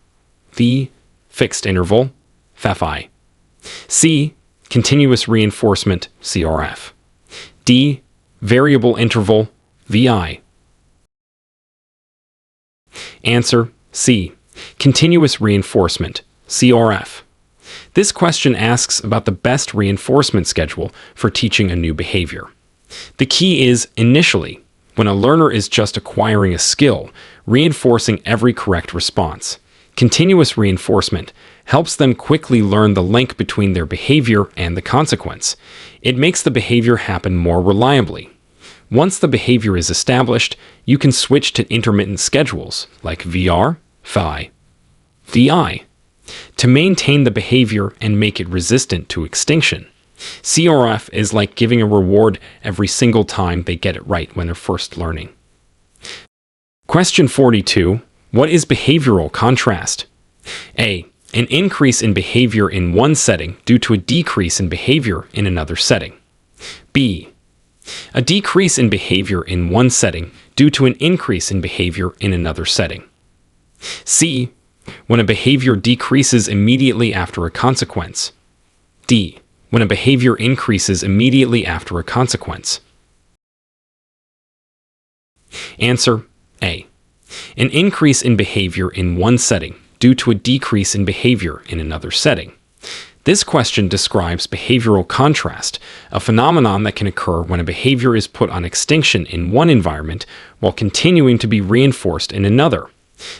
B. Fixed interval, FFI. C. Continuous reinforcement, CRF. D. Variable interval, VI. Answer: C. Continuous reinforcement, CRF. This question asks about the best reinforcement schedule for teaching a new behavior. The key is initially, when a learner is just acquiring a skill, reinforcing every correct response. Continuous reinforcement helps them quickly learn the link between their behavior and the consequence. It makes the behavior happen more reliably. Once the behavior is established, you can switch to intermittent schedules like VR, FI, VI to maintain the behavior and make it resistant to extinction. CRF is like giving a reward every single time they get it right when they're first learning. Question 42. What is behavioral contrast? A. An increase in behavior in one setting due to a decrease in behavior in another setting. B. A decrease in behavior in one setting due to an increase in behavior in another setting. C. When a behavior decreases immediately after a consequence. D. When a behavior increases immediately after a consequence. Answer: A. An increase in behavior in one setting due to a decrease in behavior in another setting. This question describes behavioral contrast, a phenomenon that can occur when a behavior is put on extinction in one environment while continuing to be reinforced in another.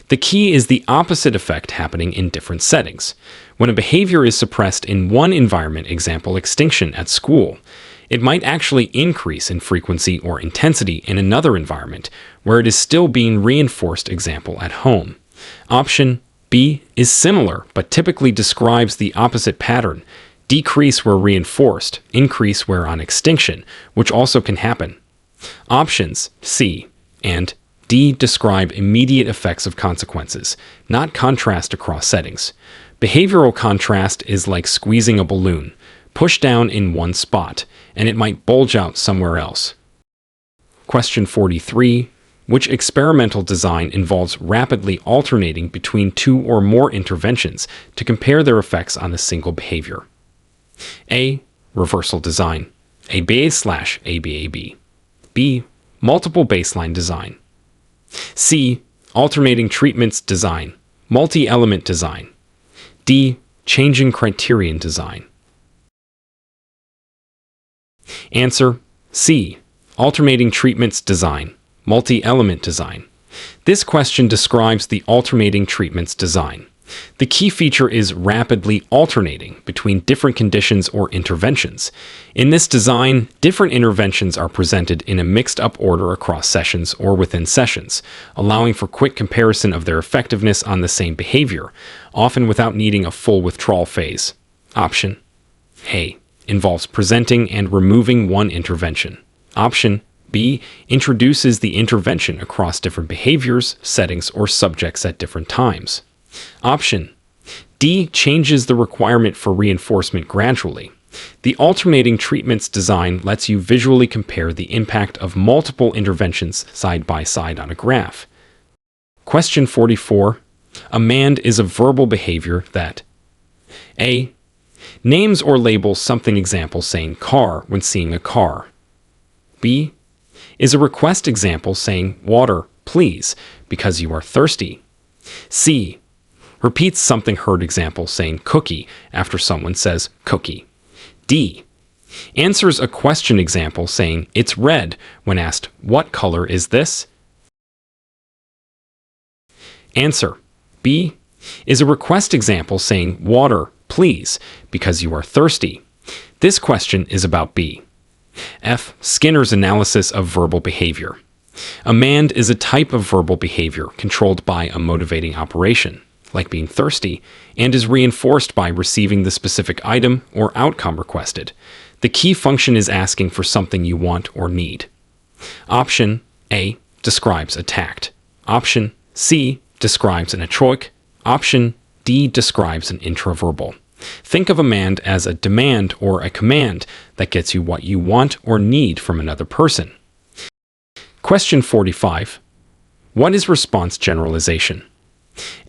The key is the opposite effect happening in different settings. When a behavior is suppressed in one environment, example extinction at school, it might actually increase in frequency or intensity in another environment where it is still being reinforced, example at home. Option B is similar but typically describes the opposite pattern: decrease where reinforced, increase where on extinction, which also can happen. Options C and D describe immediate effects of consequences, not contrast across settings. Behavioral contrast is like squeezing a balloon. Push down in one spot, and it might bulge out somewhere else. Question 43. Which experimental design involves rapidly alternating between two or more interventions to compare their effects on a single behavior? A. Reversal design, ABA/ABAB. B. Multiple baseline design. C. Alternating treatments design, multi-element design. D. Changing criterion design. Answer: C. Alternating treatments design, multi-element design. This question describes the alternating treatments design. The key feature is rapidly alternating between different conditions or interventions. In this design, different interventions are presented in a mixed-up order across sessions or within sessions, allowing for quick comparison of their effectiveness on the same behavior, often without needing a full withdrawal phase. Option A involves presenting and removing one intervention. Option B introduces the intervention across different behaviors, settings, or subjects at different times. Option D changes the requirement for reinforcement gradually. The alternating treatments design lets you visually compare the impact of multiple interventions side by side on a graph. Question 44. Amend is a verbal behavior that A. Names or labels something, example saying car when seeing a car. B. Is a request, example saying water, please, because you are thirsty. C. Repeats something heard, example saying cookie after someone says cookie. D. Answers a question, example saying it's red when asked what color is this? Answer B. Is a request, example saying water, please, because you are thirsty. This question is about B. F. Skinner's analysis of verbal behavior. Amend is a type of verbal behavior controlled by a motivating operation, like being thirsty, and is reinforced by receiving the specific item or outcome requested. The key function is asking for something you want or need. Option A describes a tact. Option C describes an echoic. Option D describes an intraverbal. Think of amend as a demand or a command that gets you what you want or need from another person. Question 45. What is response generalization?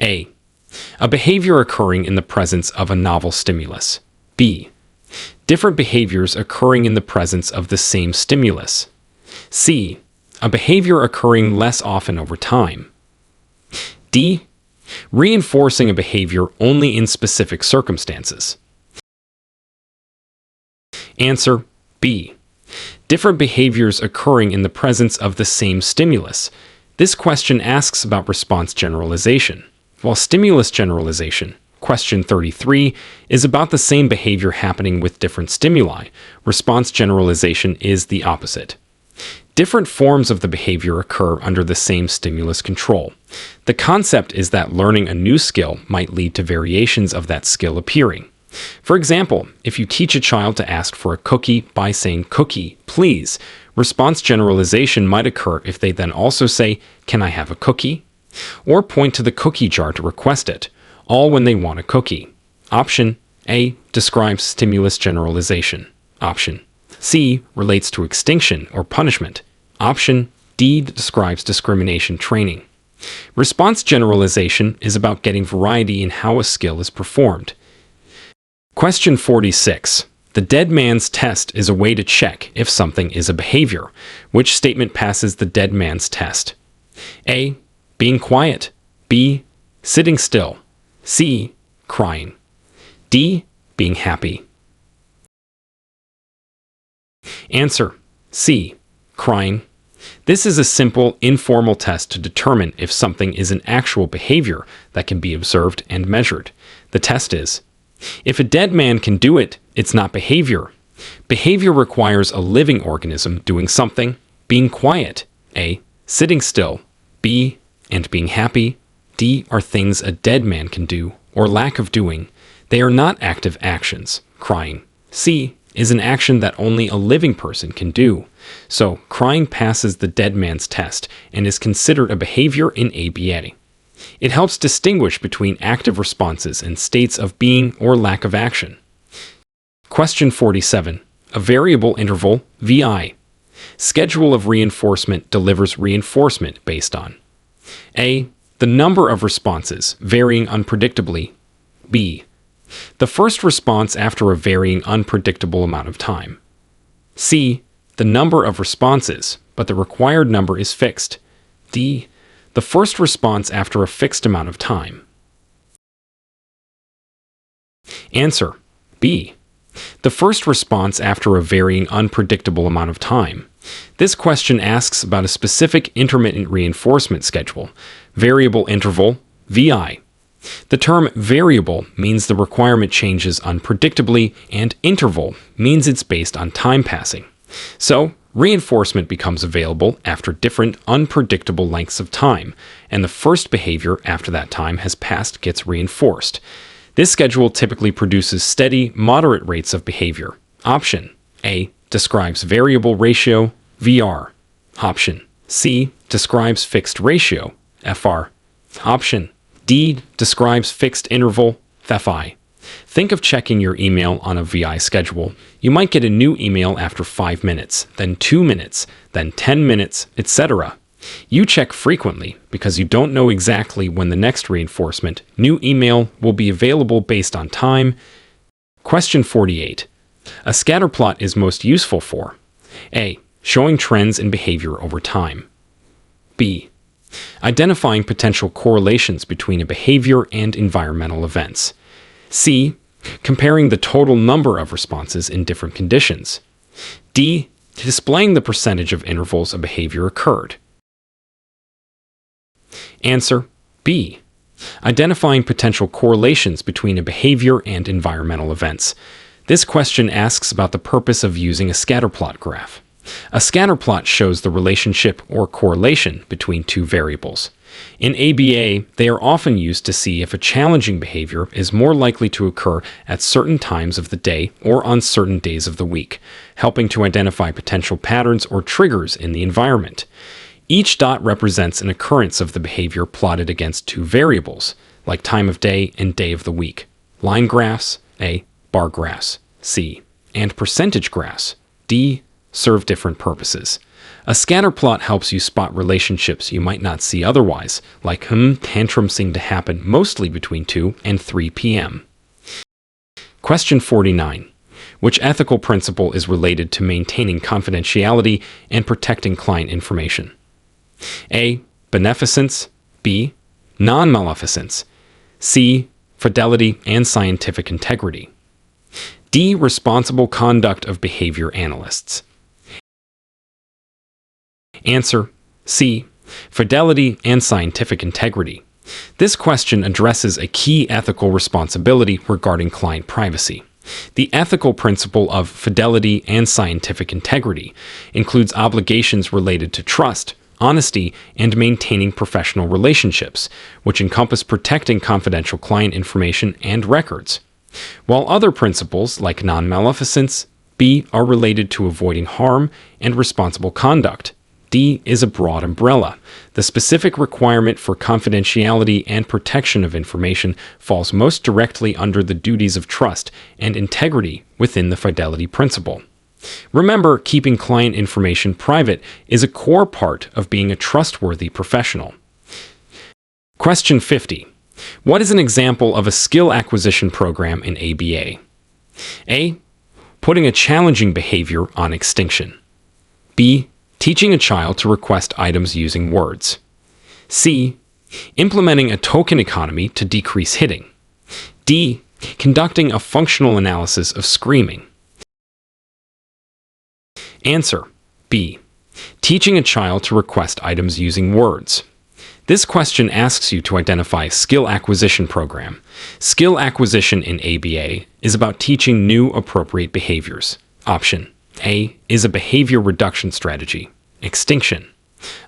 A. A behavior occurring in the presence of a novel stimulus. B. Different behaviors occurring in the presence of the same stimulus. C. A behavior occurring less often over time. D. Reinforcing a behavior only in specific circumstances. Answer B. Different behaviors occurring in the presence of the same stimulus. This question asks about response generalization, while stimulus generalization, question 33, is about the same behavior happening with different stimuli. Response generalization is the opposite. Different forms of the behavior occur under the same stimulus control. The concept is that learning a new skill might lead to variations of that skill appearing. For example, if you teach a child to ask for a cookie by saying cookie, please, response generalization might occur if they then also say, can I have a cookie? Or point to the cookie jar to request it, all when they want a cookie. Option A describes stimulus generalization. Option C relates to extinction or punishment. Option D describes discrimination training. Response generalization is about getting variety in how a skill is performed. Question 46. The dead man's test is a way to check if something is a behavior. Which statement passes the dead man's test? A. Being quiet. B. Sitting still. C. Crying. D. Being happy. Answer C. Crying. This is a simple, informal test to determine if something is an actual behavior that can be observed and measured. The test is, if a dead man can do it, it's not behavior. Behavior requires a living organism doing something. Being quiet. A. Sitting still. B. And being happy. D. Are things a dead man can do, or lack of doing. They are not active actions. Crying. C. Is an action that only a living person can do. So, crying passes the dead man's test and is considered a behavior in ABA. It helps distinguish between active responses and states of being or lack of action. Question 47. A variable interval, VI. Schedule of reinforcement delivers reinforcement based on A. The number of responses, varying unpredictably. B. The first response after a varying unpredictable amount of time. C. The number of responses, but the required number is fixed. D. The first response after a fixed amount of time. Answer B. The first response after a varying unpredictable amount of time. This question asks about a specific intermittent reinforcement schedule, variable interval, VI. The term variable means the requirement changes unpredictably, and interval means it's based on time passing. So, reinforcement becomes available after different unpredictable lengths of time, and the first behavior after that time has passed gets reinforced. This schedule typically produces steady, moderate rates of behavior. Option A describes variable ratio, VR. Option C describes fixed ratio, FR. Option D. Describes fixed interval, FI. Think of checking your email on a VI schedule. You might get a new email after 5 minutes, then 2 minutes, then 10 minutes, etc. You check frequently because you don't know exactly when the next reinforcement, new email, will be available based on time. Question 48. A scatter plot is most useful for A. Showing trends in behavior over time. B. Identifying potential correlations between a behavior and environmental events. C. Comparing the total number of responses in different conditions. D. Displaying the percentage of intervals a behavior occurred. Answer B. Identifying potential correlations between a behavior and environmental events. This question asks about the purpose of using a scatterplot graph. A scatterplot shows the relationship or correlation between two variables. In ABA, they are often used to see if a challenging behavior is more likely to occur at certain times of the day or on certain days of the week, helping to identify potential patterns or triggers in the environment. Each dot represents an occurrence of the behavior plotted against two variables, like time of day and day of the week. Line graphs, A, bar graphs, C, and percentage graphs, D, serve different purposes. A scatter plot helps you spot relationships you might not see otherwise, like tantrums seem to happen mostly between 2 and 3 p.m. Question 49. Which ethical principle is related to maintaining confidentiality and protecting client information? A. Beneficence. B. Non-maleficence. C. Fidelity and scientific integrity. D. Responsible conduct of behavior analysts. Answer C. Fidelity and scientific integrity. This question addresses a key ethical responsibility regarding client privacy. The ethical principle of fidelity and scientific integrity includes obligations related to trust, honesty, and maintaining professional relationships, which encompass protecting confidential client information and records. While other principles, like non-maleficence, B, are related to avoiding harm and responsible conduct. D is a broad umbrella. The specific requirement for confidentiality and protection of information falls most directly under the duties of trust and integrity within the fidelity principle. Remember, keeping client information private is a core part of being a trustworthy professional. Question 50. What is an example of a skill acquisition program in ABA? A. Putting a challenging behavior on extinction. B. Teaching a child to request items using words. C. Implementing a token economy to decrease hitting. D. Conducting a functional analysis of screaming. Answer B. Teaching a child to request items using words. This question asks you to identify a skill acquisition program. Skill acquisition in ABA is about teaching new appropriate behaviors. Option A is a behavior reduction strategy, extinction.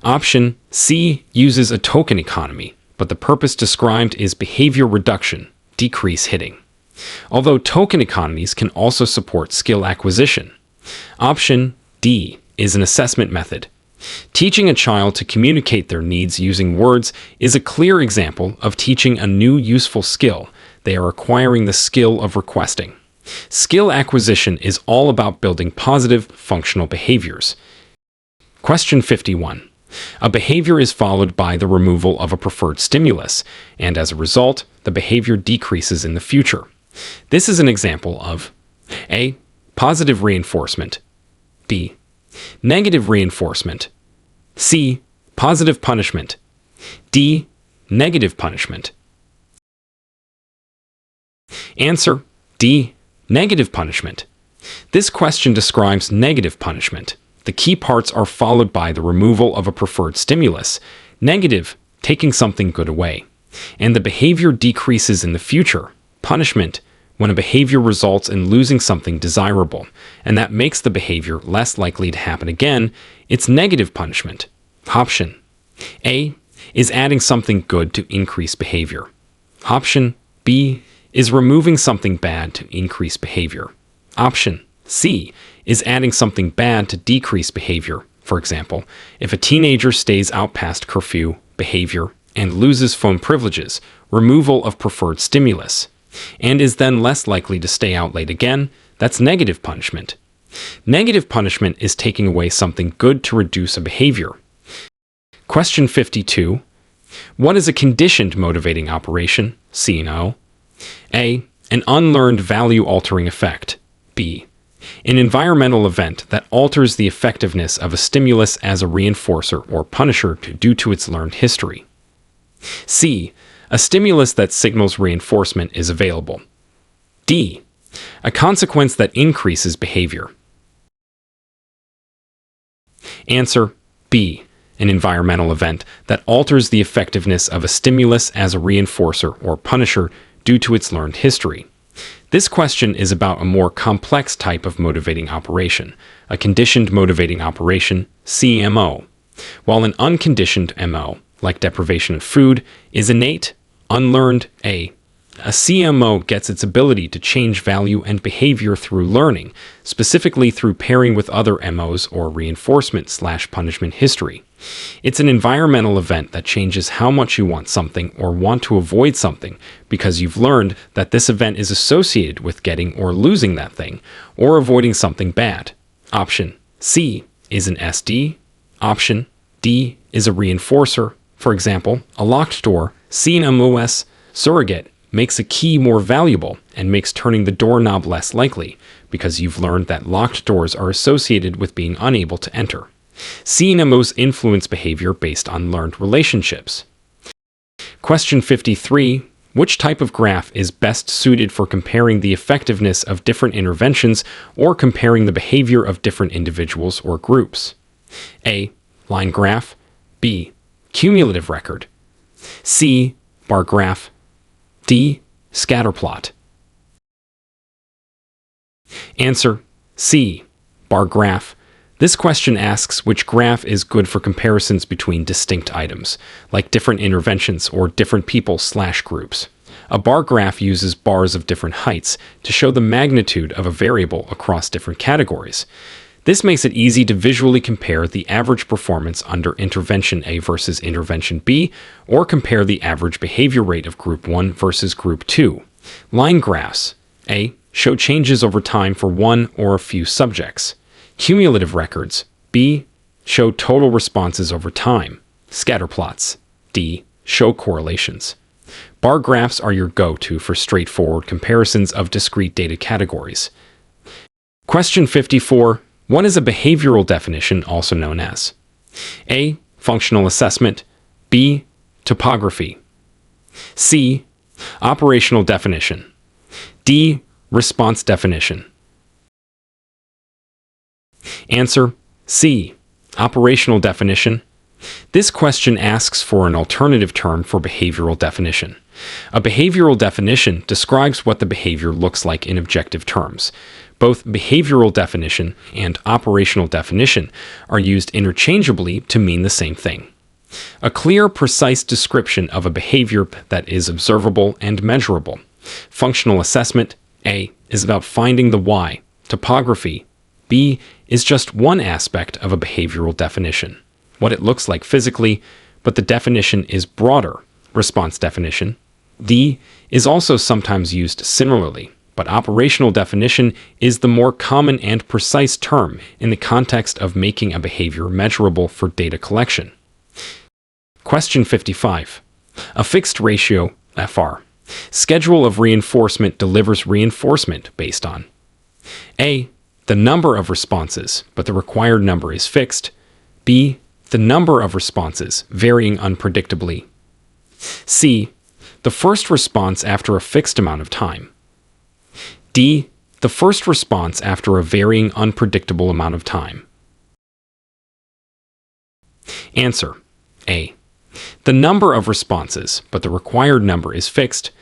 Option C uses a token economy, but the purpose described is behavior reduction, decrease hitting. Although token economies can also support skill acquisition. Option D is an assessment method. Teaching a child to communicate their needs using words is a clear example of teaching a new useful skill. They are acquiring the skill of requesting. Skill acquisition is all about building positive, functional behaviors. Question 51. A behavior is followed by the removal of a preferred stimulus, and as a result, the behavior decreases in the future. This is an example of A. Positive reinforcement. B. Negative reinforcement. C. Positive punishment. D. Negative punishment. Answer D. Negative punishment. This question describes negative punishment. The key parts are followed by the removal of a preferred stimulus, negative, taking something good away, and the behavior decreases in the future, punishment, when a behavior results in losing something desirable, and that makes the behavior less likely to happen again, it's negative punishment. Option A is adding something good to increase behavior. Option B is removing something bad to increase behavior. Option C is adding something bad to decrease behavior. For example, if a teenager stays out past curfew, behavior and loses phone privileges, removal of preferred stimulus, and is then less likely to stay out late again, that's negative punishment. Negative punishment is taking away something good to reduce a behavior. Question 52. What is a conditioned motivating operation? C and O. A. An unlearned value-altering effect. B. An environmental event that alters the effectiveness of a stimulus as a reinforcer or punisher due to its learned history. C. A stimulus that signals reinforcement is available. D. A consequence that increases behavior. Answer B. An environmental event that alters the effectiveness of a stimulus as a reinforcer or punisher due to its learned history. This question is about a more complex type of motivating operation, a conditioned motivating operation, CMO, while an unconditioned MO, like deprivation of food, is innate, unlearned, A CMO gets its ability to change value and behavior through learning, specifically through pairing with other MOs or reinforcement/punishment history. It's an environmental event that changes how much you want something or want to avoid something because you've learned that this event is associated with getting or losing that thing or avoiding something bad. Option C is an SD. Option D is a reinforcer. For example, a locked door, CMOS surrogate, makes a key more valuable and makes turning the doorknob less likely because you've learned that locked doors are associated with being unable to enter. CMOs influence behavior based on learned relationships. Question 53. Which type of graph is best suited for comparing the effectiveness of different interventions or comparing the behavior of different individuals or groups? A. Line graph. B. Cumulative record. C. Bar graph. D. Scatter plot. Answer C. Bar graph. This question asks which graph is good for comparisons between distinct items, like different interventions or different people/groups. A bar graph uses bars of different heights to show the magnitude of a variable across different categories. This makes it easy to visually compare the average performance under intervention A versus intervention B, or compare the average behavior rate of group 1 versus group 2. Line graphs A. Show changes over time for one or a few subjects. Cumulative records B. Show total responses over time. Scatter plots D. Show correlations. Bar graphs are your go-to for straightforward comparisons of discrete data categories. Question 54. What is a behavioral definition, also known as? A. Functional assessment. B. Topography. C. Operational definition. D. Response definition. Answer C. Operational definition. This question asks for an alternative term for behavioral definition. A behavioral definition describes what the behavior looks like in objective terms. Both behavioral definition and operational definition are used interchangeably to mean the same thing. A clear, precise description of a behavior that is observable and measurable. Functional assessment, A, is about finding the why. Topography, B, is just one aspect of a behavioral definition, what it looks like physically, but the definition is broader. Response definition, D, is also sometimes used similarly, but operational definition is the more common and precise term in the context of making a behavior measurable for data collection. Question 55. A fixed ratio, FR, schedule of reinforcement delivers reinforcement based on A. The number of responses, but the required number is fixed. B. The number of responses, varying unpredictably. C. The first response after a fixed amount of time. D. The first response after a varying unpredictable amount of time. Answer A. The number of responses, but the required number is fixed.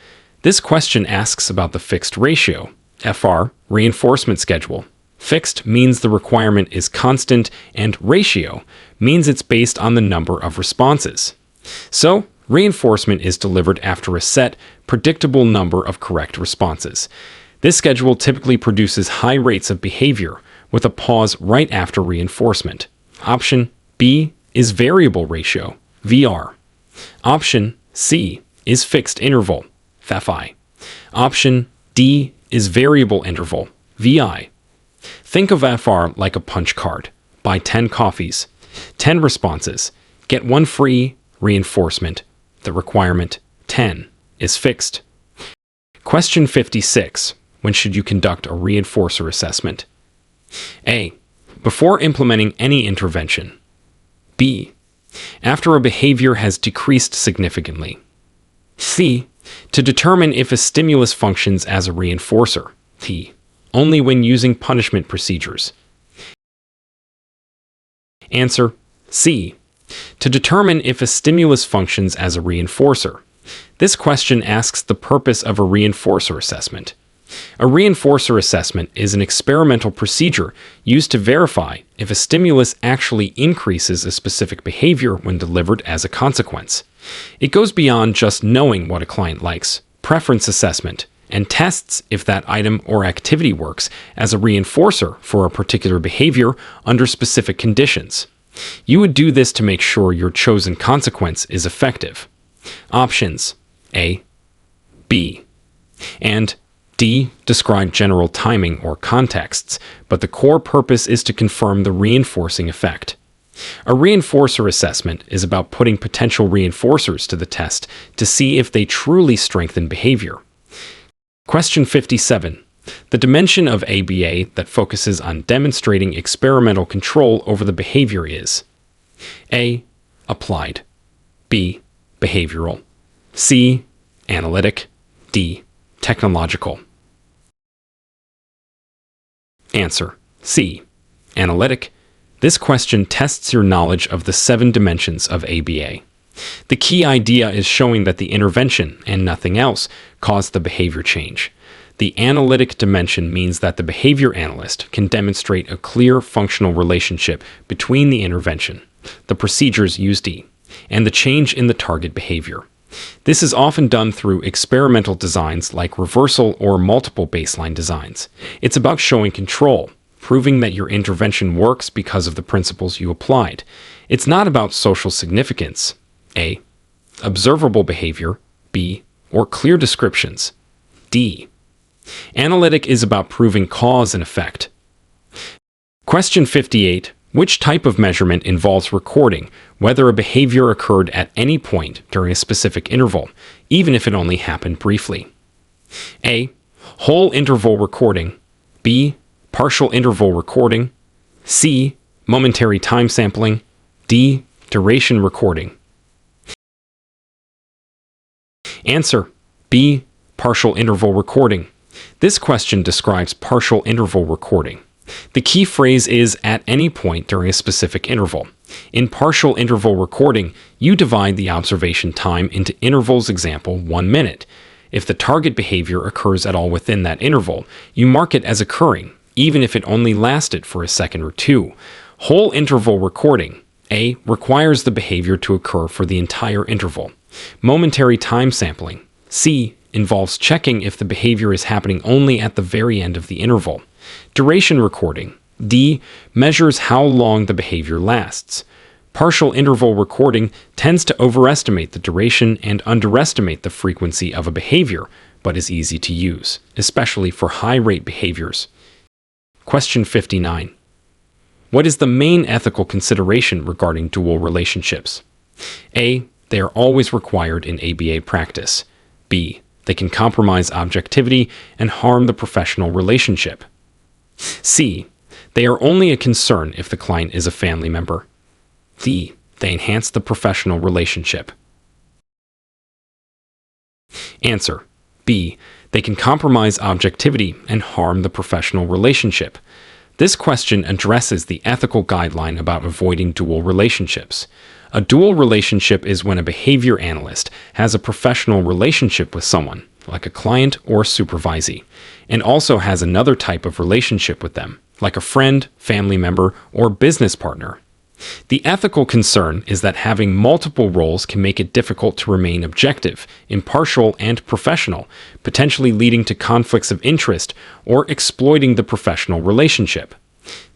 This question asks about the fixed ratio, FR, reinforcement schedule. Fixed means the requirement is constant, and ratio means it's based on the number of responses. So, reinforcement is delivered after a set, predictable number of correct responses. This schedule typically produces high rates of behavior, with a pause right after reinforcement. Option B is variable ratio, VR. Option C is fixed interval, FI. Option D is variable interval, VI. Think of FR like a punch card. Buy 10 coffees, 10 responses, get 1 free reinforcement. The requirement, 10, is fixed. Question 56. When should you conduct a reinforcer assessment? A. Before implementing any intervention. B. After a behavior has decreased significantly. C. To determine if a stimulus functions as a reinforcer. D. Only when using punishment procedures. Answer C. To determine if a stimulus functions as a reinforcer. This question asks the purpose of a reinforcer assessment. A reinforcer assessment is an experimental procedure used to verify if a stimulus actually increases a specific behavior when delivered as a consequence. It goes beyond just knowing what a client likes, preference assessment, and tests if that item or activity works as a reinforcer for a particular behavior under specific conditions. You would do this to make sure your chosen consequence is effective. Options A, B, and D describe general timing or contexts, but the core purpose is to confirm the reinforcing effect. A reinforcer assessment is about putting potential reinforcers to the test to see if they truly strengthen behavior. Question 57. The dimension of ABA that focuses on demonstrating experimental control over the behavior is A. Applied, B. Behavioral, C. Analytic, D. Technological. Answer C. Analytic. This question tests your knowledge of the 7 dimensions of ABA. The key idea is showing that the intervention, and nothing else, caused the behavior change. The analytic dimension means that the behavior analyst can demonstrate a clear functional relationship between the intervention, the procedures used, and the change in the target behavior. This is often done through experimental designs like reversal or multiple baseline designs. It's about showing control, proving that your intervention works because of the principles you applied. It's not about social significance, A, observable behavior, B, or clear descriptions, D. Analytic is about proving cause and effect. Question 58. Which type of measurement involves recording whether a behavior occurred at any point during a specific interval, even if it only happened briefly? A. Whole interval recording, B. Partial interval recording, C. Momentary time sampling, D. Duration recording. Answer B. Partial interval recording. This question describes partial interval recording. The key phrase is at any point during a specific interval. In partial interval recording, you divide the observation time into intervals, example 1 minute. If the target behavior occurs at all within that interval, you mark it as occurring, even if it only lasted for a second or 2. Whole interval recording, A, requires the behavior to occur for the entire interval. Momentary time sampling, C, involves checking if the behavior is happening only at the very end of the interval. Duration recording, D, measures how long the behavior lasts. Partial interval recording tends to overestimate the duration and underestimate the frequency of a behavior, but is easy to use, especially for high-rate behaviors. Question 59. What is the main ethical consideration regarding dual relationships? A, they are always required in ABA practice. B, they can compromise objectivity and harm the professional relationship. C, they are only a concern if the client is a family member. D, they enhance the professional relationship. Answer B, they can compromise objectivity and harm the professional relationship. This question addresses the ethical guideline about avoiding dual relationships. A dual relationship is when a behavior analyst has a professional relationship with someone, like a client or supervisee, and also has another type of relationship with them, like a friend, family member, or business partner. The ethical concern is that having multiple roles can make it difficult to remain objective, impartial, and professional, potentially leading to conflicts of interest or exploiting the professional relationship.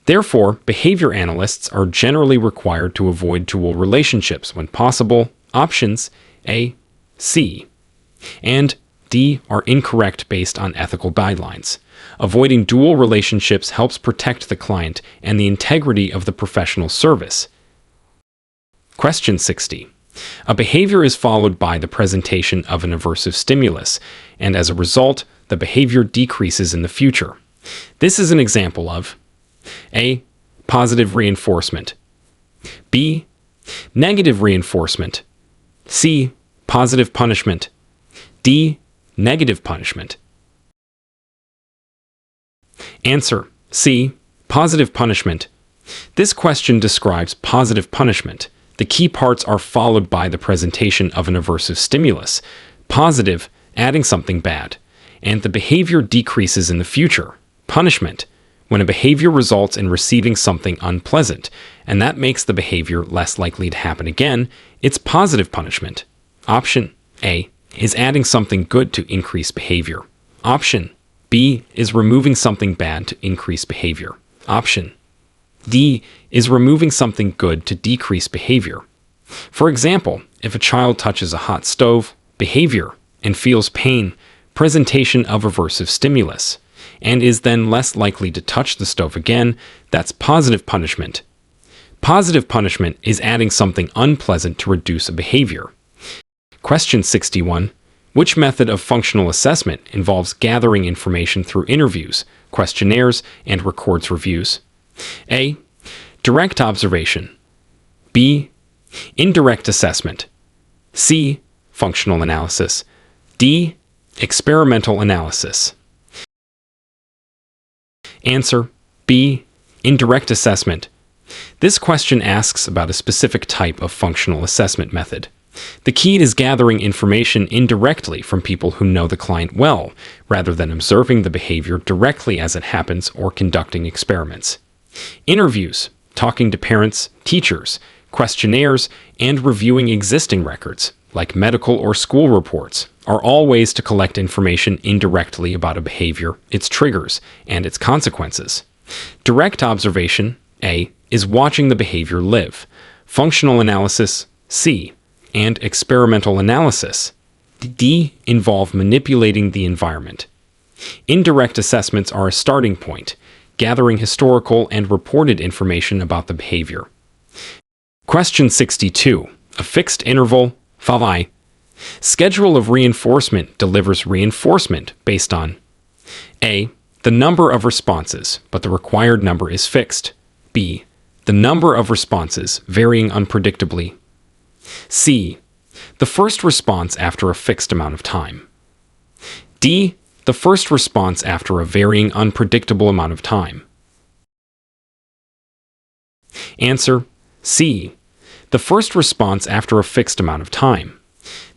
Therefore, behavior analysts are generally required to avoid dual relationships when possible. Options A, C, and D are incorrect based on ethical guidelines. Avoiding dual relationships helps protect the client and the integrity of the professional service. Question 60. A behavior is followed by the presentation of an aversive stimulus, and as a result, the behavior decreases in the future. This is an example of A, positive reinforcement, B, negative reinforcement, C, positive punishment, D, negative punishment. Answer: C, positive punishment. This question describes positive punishment. The key parts are followed by the presentation of an aversive stimulus, positive, adding something bad, and the behavior decreases in the future, punishment, when a behavior results in receiving something unpleasant, and that makes the behavior less likely to happen again, it's positive punishment. Option A is adding something good to increase behavior. Option B is removing something bad to increase behavior. Option D is removing something good to decrease behavior. For example, if a child touches a hot stove, behavior, and feels pain, presentation of aversive stimulus, and is then less likely to touch the stove again, that's positive punishment. Positive punishment is adding something unpleasant to reduce a behavior. Question 61. Which method of functional assessment involves gathering information through interviews, questionnaires, and records reviews? A, direct observation. B, indirect assessment. C, functional analysis. D, experimental analysis. Answer: B, indirect assessment. This question asks about a specific type of functional assessment method. The key is gathering information indirectly from people who know the client well, rather than observing the behavior directly as it happens or conducting experiments. Interviews, talking to parents, teachers, questionnaires, and reviewing existing records, like medical or school reports, are all ways to collect information indirectly about a behavior, its triggers, and its consequences. Direct observation, A, is watching the behavior live. Functional analysis, C, and experimental analysis, D, involve manipulating the environment. Indirect assessments are a starting point, gathering historical and reported information about the behavior. Question 62. A fixed interval, phi. Schedule of reinforcement delivers reinforcement based on A, the number of responses, but the required number is fixed. B, the number of responses varying unpredictably. C, the first response after a fixed amount of time. D, the first response after a varying unpredictable amount of time. Answer: C, the first response after a fixed amount of time.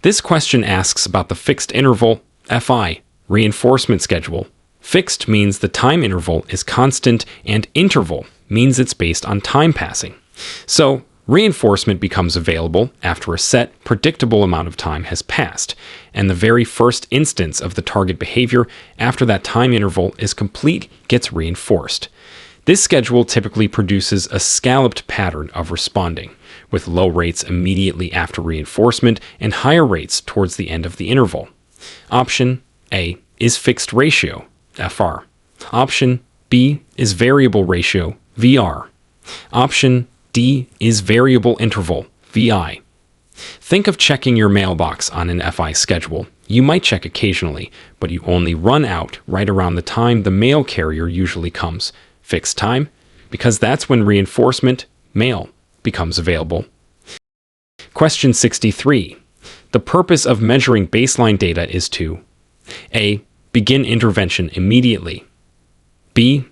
This question asks about the fixed interval, Fi, reinforcement schedule. Fixed means the time interval is constant, and interval means it's based on time passing. So, reinforcement becomes available after a set, predictable amount of time has passed, and the very first instance of the target behavior after that time interval is complete gets reinforced. This schedule typically produces a scalloped pattern of responding, with low rates immediately after reinforcement and higher rates towards the end of the interval. Option A is fixed ratio, FR. Option B is variable ratio, VR. Option D is variable interval, VI. Think of checking your mailbox on an FI schedule. You might check occasionally, but you only run out right around the time the mail carrier usually comes. Fixed time, because that's when reinforcement, mail, becomes available. Question 63. The purpose of measuring baseline data is to A, begin intervention immediately. B,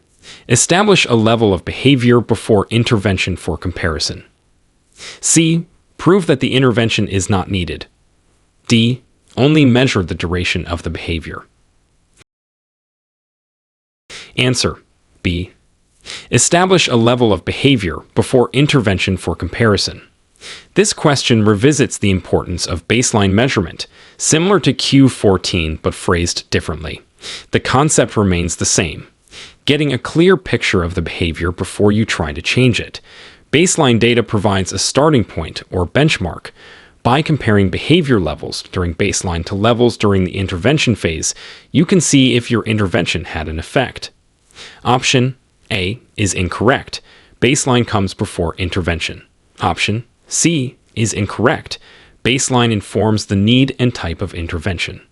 establish a level of behavior before intervention for comparison. C, prove that the intervention is not needed. D, only measure the duration of the behavior. Answer: B, establish a level of behavior before intervention for comparison. This question revisits the importance of baseline measurement, similar to Q14 but phrased differently. The concept remains the same: getting a clear picture of the behavior before you try to change it. Baseline data provides a starting point or benchmark, By comparing behavior levels during baseline to levels during the intervention phase, you can see if your intervention had an effect. Option A is incorrect. Baseline comes before intervention. Option C is incorrect. Baseline informs the need and type of intervention.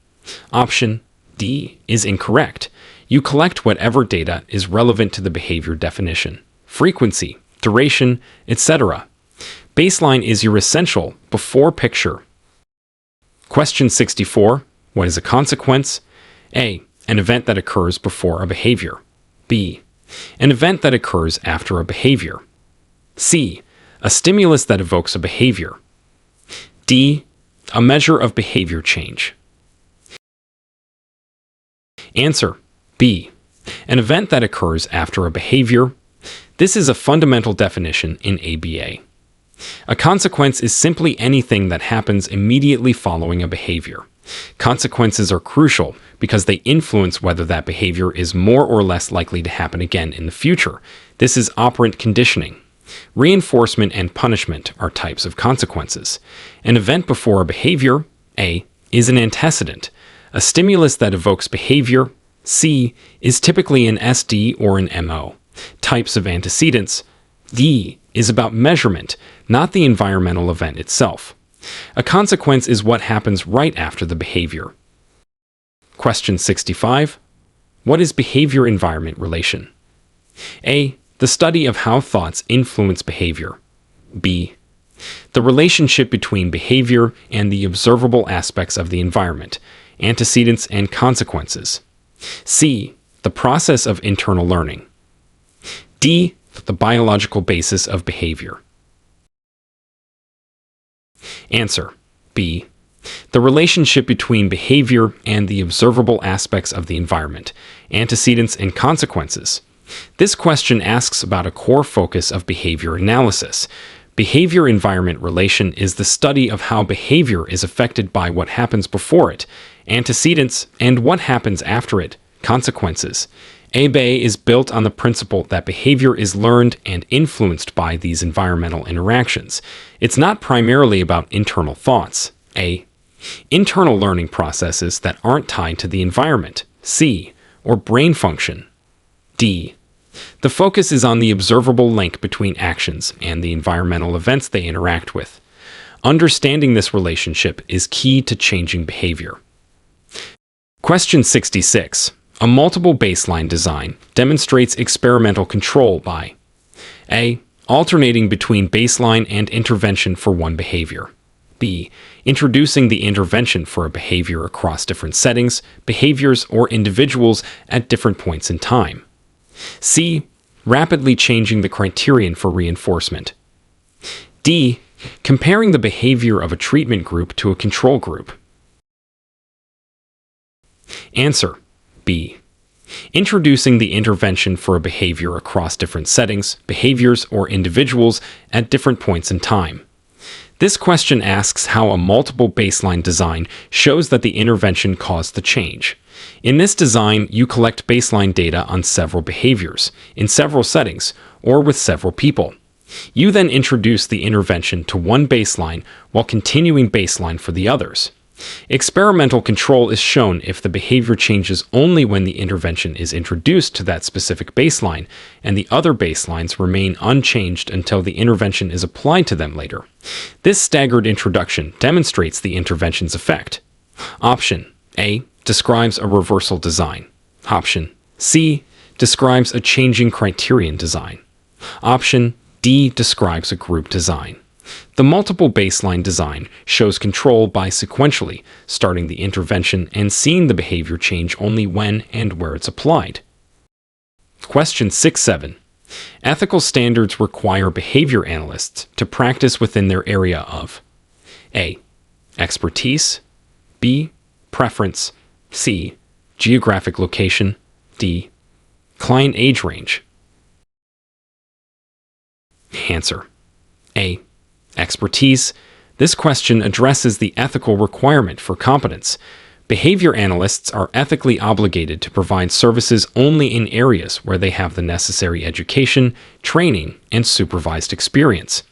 Option D is incorrect. You collect whatever data is relevant to the behavior definition, frequency, duration, etc. Baseline is your essential before picture. Question 64. What is a consequence? A. An event that occurs before a behavior. B. An event that occurs after a behavior. C. A stimulus that evokes a behavior. D. A measure of behavior change. Answer: B. An event that occurs after a behavior. This is a fundamental definition in ABA. A consequence is simply anything that happens immediately following a behavior. Consequences are crucial because they influence whether that behavior is more or less likely to happen again in the future. This is operant conditioning. Reinforcement and punishment are types of consequences. An event before a behavior, A, is an antecedent. A stimulus that evokes behavior, C, is typically an SD or an MO. Types of antecedents, D, is about measurement, not the environmental event itself. A consequence is what happens right after the behavior. Question 65. What is behavior-environment relation? A. The study of how thoughts influence behavior. B. The relationship between behavior and the observable aspects of the environment, antecedents and consequences. C. The process of internal learning. D. The biological basis of behavior. Answer: B. The relationship between behavior and the observable aspects of the environment, antecedents and consequences. This question asks about a core focus of behavior analysis. Behavior-environment relation is the study of how behavior is affected by what happens before it, antecedents, and what happens after it, consequences. ABA is built on the principle that behavior is learned and influenced by these environmental interactions. It's not primarily about internal thoughts. A. Internal learning processes that aren't tied to the environment. C. Or brain function. D. The focus is on the observable link between actions and the environmental events they interact with. Understanding this relationship is key to changing behavior. Question 66. A multiple baseline design demonstrates experimental control by A. Alternating between baseline and intervention for one behavior. B. Introducing the intervention for a behavior across different settings, behaviors, or individuals at different points in time. C. Rapidly changing the criterion for reinforcement. D. Comparing the behavior of a treatment group to a control group. Answer: B. Introducing the intervention for a behavior across different settings, behaviors, or individuals at different points in time. This question asks how a multiple baseline design shows that the intervention caused the change. In this design, you collect baseline data on several behaviors, in several settings, or with several people. You then introduce the intervention to one baseline while continuing baseline for the others. Experimental control is shown if the behavior changes only when the intervention is introduced to that specific baseline, and the other baselines remain unchanged until the intervention is applied to them later. This staggered introduction demonstrates the intervention's effect. Option A describes a reversal design. Option C describes a changing criterion design. Option D describes a group design. The multiple baseline design shows control by sequentially starting the intervention and seeing the behavior change only when and where it's applied. Question 6-7. Ethical standards require behavior analysts to practice within their area of A. Expertise. B. Preference. C. Geographic location. D. Client age range. Answer: A. Expertise. This question addresses the ethical requirement for competence. Behavior analysts are ethically obligated to provide services only in areas where they have the necessary education, training, and supervised experience.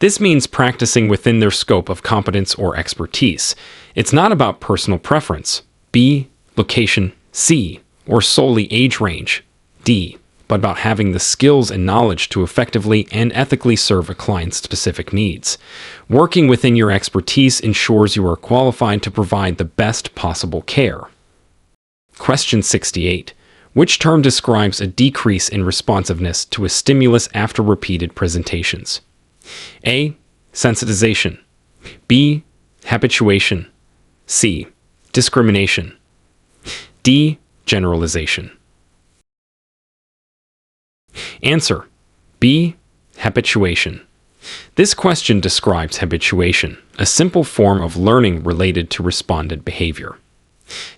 This means practicing within their scope of competence or expertise. It's not about personal preference, B, location, C, or solely age range, D, but about having the skills and knowledge to effectively and ethically serve a client's specific needs. Working within your expertise ensures you are qualified to provide the best possible care. Question 68. Which term describes a decrease in responsiveness to a stimulus after repeated presentations? A. Sensitization. B. Habituation. C. Discrimination. D. Generalization. Answer: B. Habituation. This question describes habituation, a simple form of learning related to respondent behavior.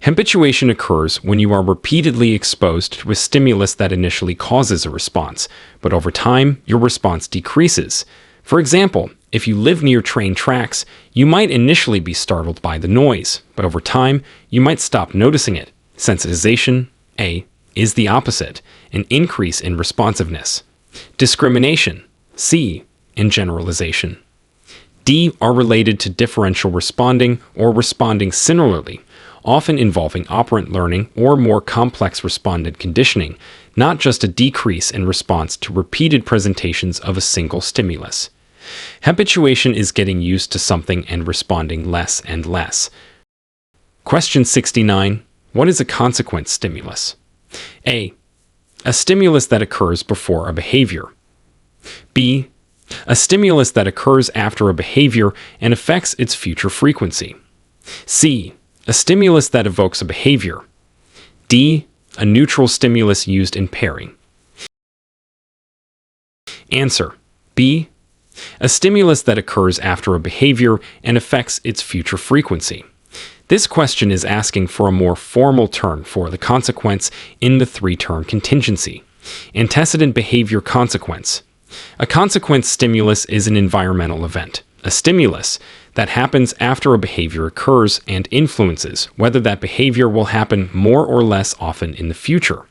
Habituation occurs when you are repeatedly exposed to a stimulus that initially causes a response, but over time, your response decreases. For example, if you live near train tracks, you might initially be startled by the noise, but over time, you might stop noticing it. Sensitization, A, is the opposite, an increase in responsiveness. Discrimination, C, and generalization. D are related to differential responding or responding similarly, often involving operant learning or more complex respondent conditioning, not just a decrease in response to repeated presentations of a single stimulus. Habituation is getting used to something and responding less and less. Question 69. What is a consequent stimulus? A. A stimulus that occurs before a behavior. B. A stimulus that occurs after a behavior and affects its future frequency. C. A stimulus that evokes a behavior. D. A neutral stimulus used in pairing. Answer: B. A stimulus that occurs after a behavior and affects its future frequency. This question is asking for a more formal term for the consequence in the three-term contingency. Antecedent behavior consequence. A consequent stimulus is an environmental event, a stimulus that happens after a behavior occurs and influences whether that behavior will happen more or less often in the future.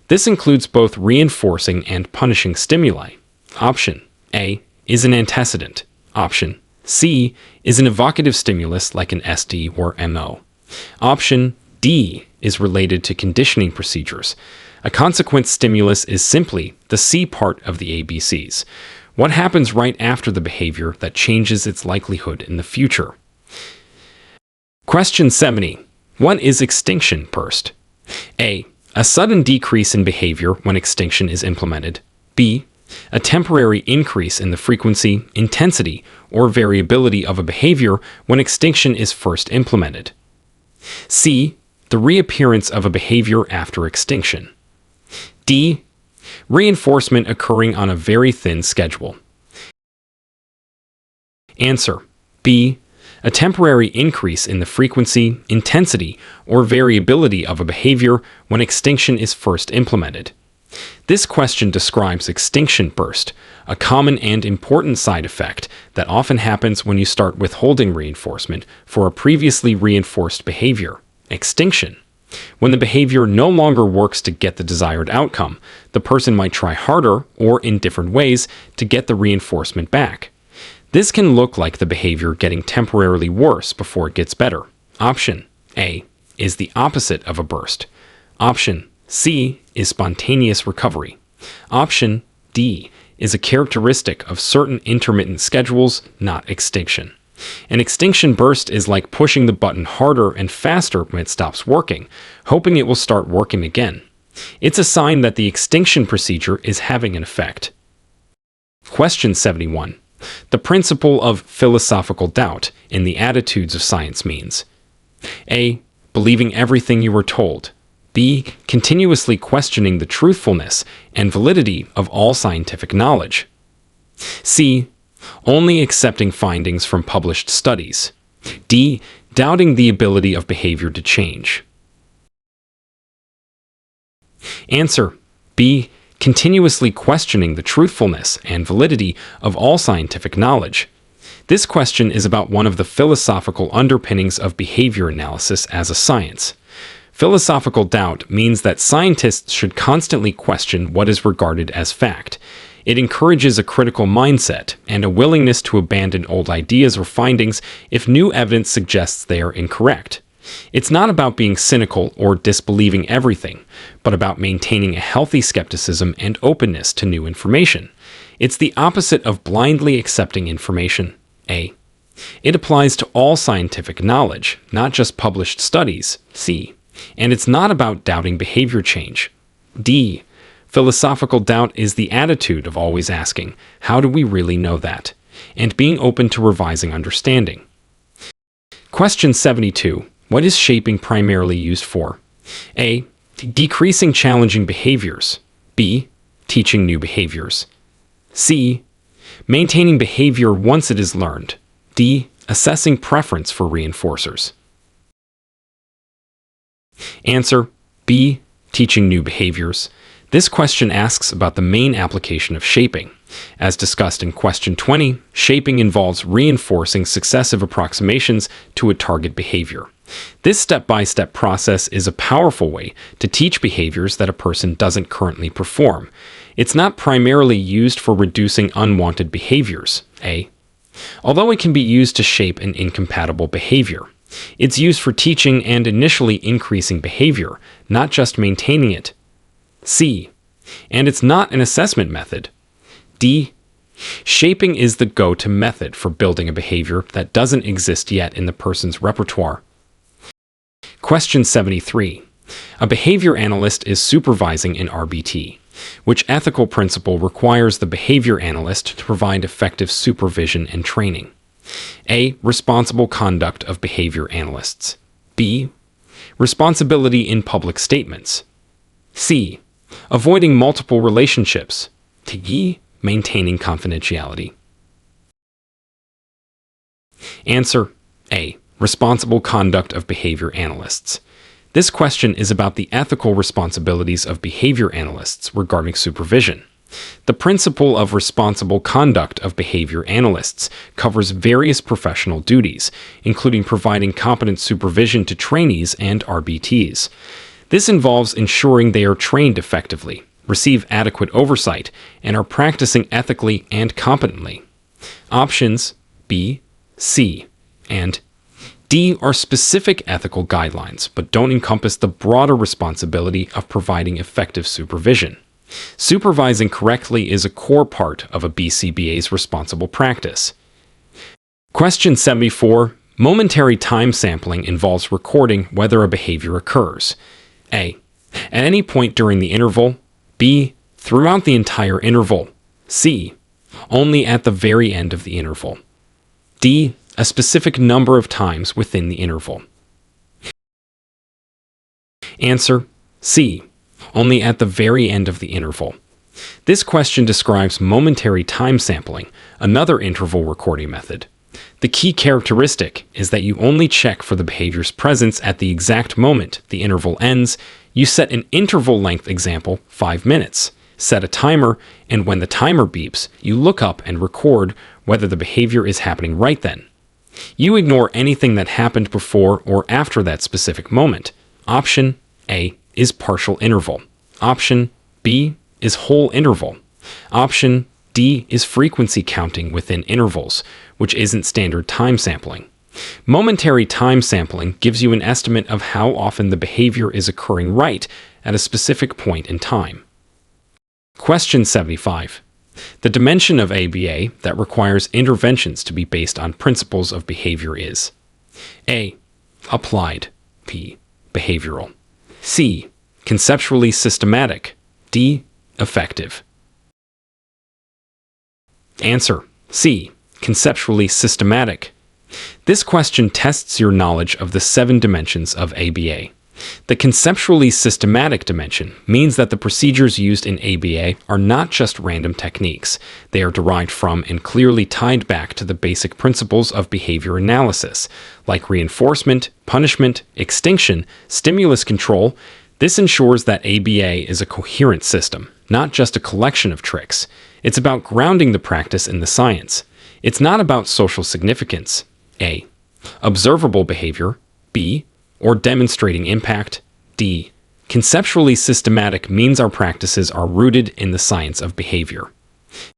This includes both reinforcing and punishing stimuli. Option A is an antecedent. Option C is an evocative stimulus like an SD or MO. Option D is related to conditioning procedures. A consequent stimulus is simply the C part of the ABCs. What happens right after the behavior that changes its likelihood in the future? Question 70. What is extinction burst? A. A sudden decrease in behavior when extinction is implemented. B. A temporary increase in the frequency, intensity, or variability of a behavior when extinction is first implemented. C. The reappearance of a behavior after extinction. D. Reinforcement occurring on a very thin schedule. Answer: B. A temporary increase in the frequency, intensity, or variability of a behavior when extinction is first implemented. This question describes extinction burst, a common and important side effect that often happens when you start withholding reinforcement for a previously reinforced behavior. Extinction. When the behavior no longer works to get the desired outcome, the person might try harder or in different ways to get the reinforcement back. This can look like the behavior getting temporarily worse before it gets better. Option A is the opposite of a burst. Option C is spontaneous recovery. Option D is a characteristic of certain intermittent schedules, not extinction. An extinction burst is like pushing the button harder and faster when it stops working, hoping it will start working again. It's a sign that the extinction procedure is having an effect. Question 71. The principle of philosophical doubt in the attitudes of science means: A. Believing everything you were told. B. Continuously questioning the truthfulness and validity of all scientific knowledge. C. Only accepting findings from published studies. D. Doubting the ability of behavior to change. Answer: B. Continuously questioning the truthfulness and validity of all scientific knowledge. This question is about one of the philosophical underpinnings of behavior analysis as a science. Philosophical doubt means that scientists should constantly question what is regarded as fact. It encourages a critical mindset and a willingness to abandon old ideas or findings if new evidence suggests they are incorrect. It's not about being cynical or disbelieving everything, but about maintaining a healthy skepticism and openness to new information. It's the opposite of blindly accepting information. A. It applies to all scientific knowledge, not just published studies. C. And it's not about doubting behavior change. D. Philosophical doubt is the attitude of always asking, how do we really know that? And being open to revising understanding. Question 72. What is shaping primarily used for? A. Decreasing challenging behaviors. B. Teaching new behaviors. C. Maintaining behavior once it is learned. D. Assessing preference for reinforcers. Answer. B. Teaching new behaviors. This question asks about the main application of shaping. As discussed in question 20, shaping involves reinforcing successive approximations to a target behavior. This step-by-step process is a powerful way to teach behaviors that a person doesn't currently perform. It's not primarily used for reducing unwanted behaviors. A. Although it can be used to shape an incompatible behavior, it's used for teaching and initially increasing behavior, not just maintaining it. C. And it's not an assessment method. D. Shaping is the go-to method for building a behavior that doesn't exist yet in the person's repertoire. Question 73. A behavior analyst is supervising an RBT. Which ethical principle requires the behavior analyst to provide effective supervision and training? A. Responsible conduct of behavior analysts. B. Responsibility in public statements. C. Avoiding multiple relationships. D. Maintaining confidentiality. Answer. A. Responsible conduct of behavior analysts. This question is about the ethical responsibilities of behavior analysts regarding supervision. The principle of responsible conduct of behavior analysts covers various professional duties, including providing competent supervision to trainees and RBTs. This involves ensuring they are trained effectively, receive adequate oversight, and are practicing ethically and competently. Options B, C, and D are specific ethical guidelines, but don't encompass the broader responsibility of providing effective supervision. Supervising correctly is a core part of a BCBA's responsible practice. Question 74. Momentary time sampling involves recording whether a behavior occurs. A. At any point during the interval. B. Throughout the entire interval. C. Only at the very end of the interval. D. A specific number of times within the interval. Answer. C. Only at the very end of the interval. This question describes momentary time sampling, another interval recording method. The key characteristic is that you only check for the behavior's presence at the exact moment the interval ends. You set an interval length example, 5 minutes. Set a timer, and when the timer beeps, you look up and record whether the behavior is happening right then. You ignore anything that happened before or after that specific moment. Option A is partial interval. Option B is whole interval. Option D is frequency counting within intervals, which isn't standard time sampling. Momentary time sampling gives you an estimate of how often the behavior is occurring right at a specific point in time. Question 75. The dimension of ABA that requires interventions to be based on principles of behavior is A. Applied. B. Behavioral. C. Conceptually systematic. D. Effective. Answer. C. Conceptually systematic. This question tests your knowledge of the 7 dimensions of ABA. The conceptually systematic dimension means that the procedures used in ABA are not just random techniques. They are derived from and clearly tied back to the basic principles of behavior analysis, like reinforcement, punishment, extinction, stimulus control. This ensures that ABA is a coherent system, not just a collection of tricks. It's about grounding the practice in the science. It's not about social significance. A. Observable behavior. B. Or demonstrating impact. D. Conceptually systematic means our practices are rooted in the science of behavior.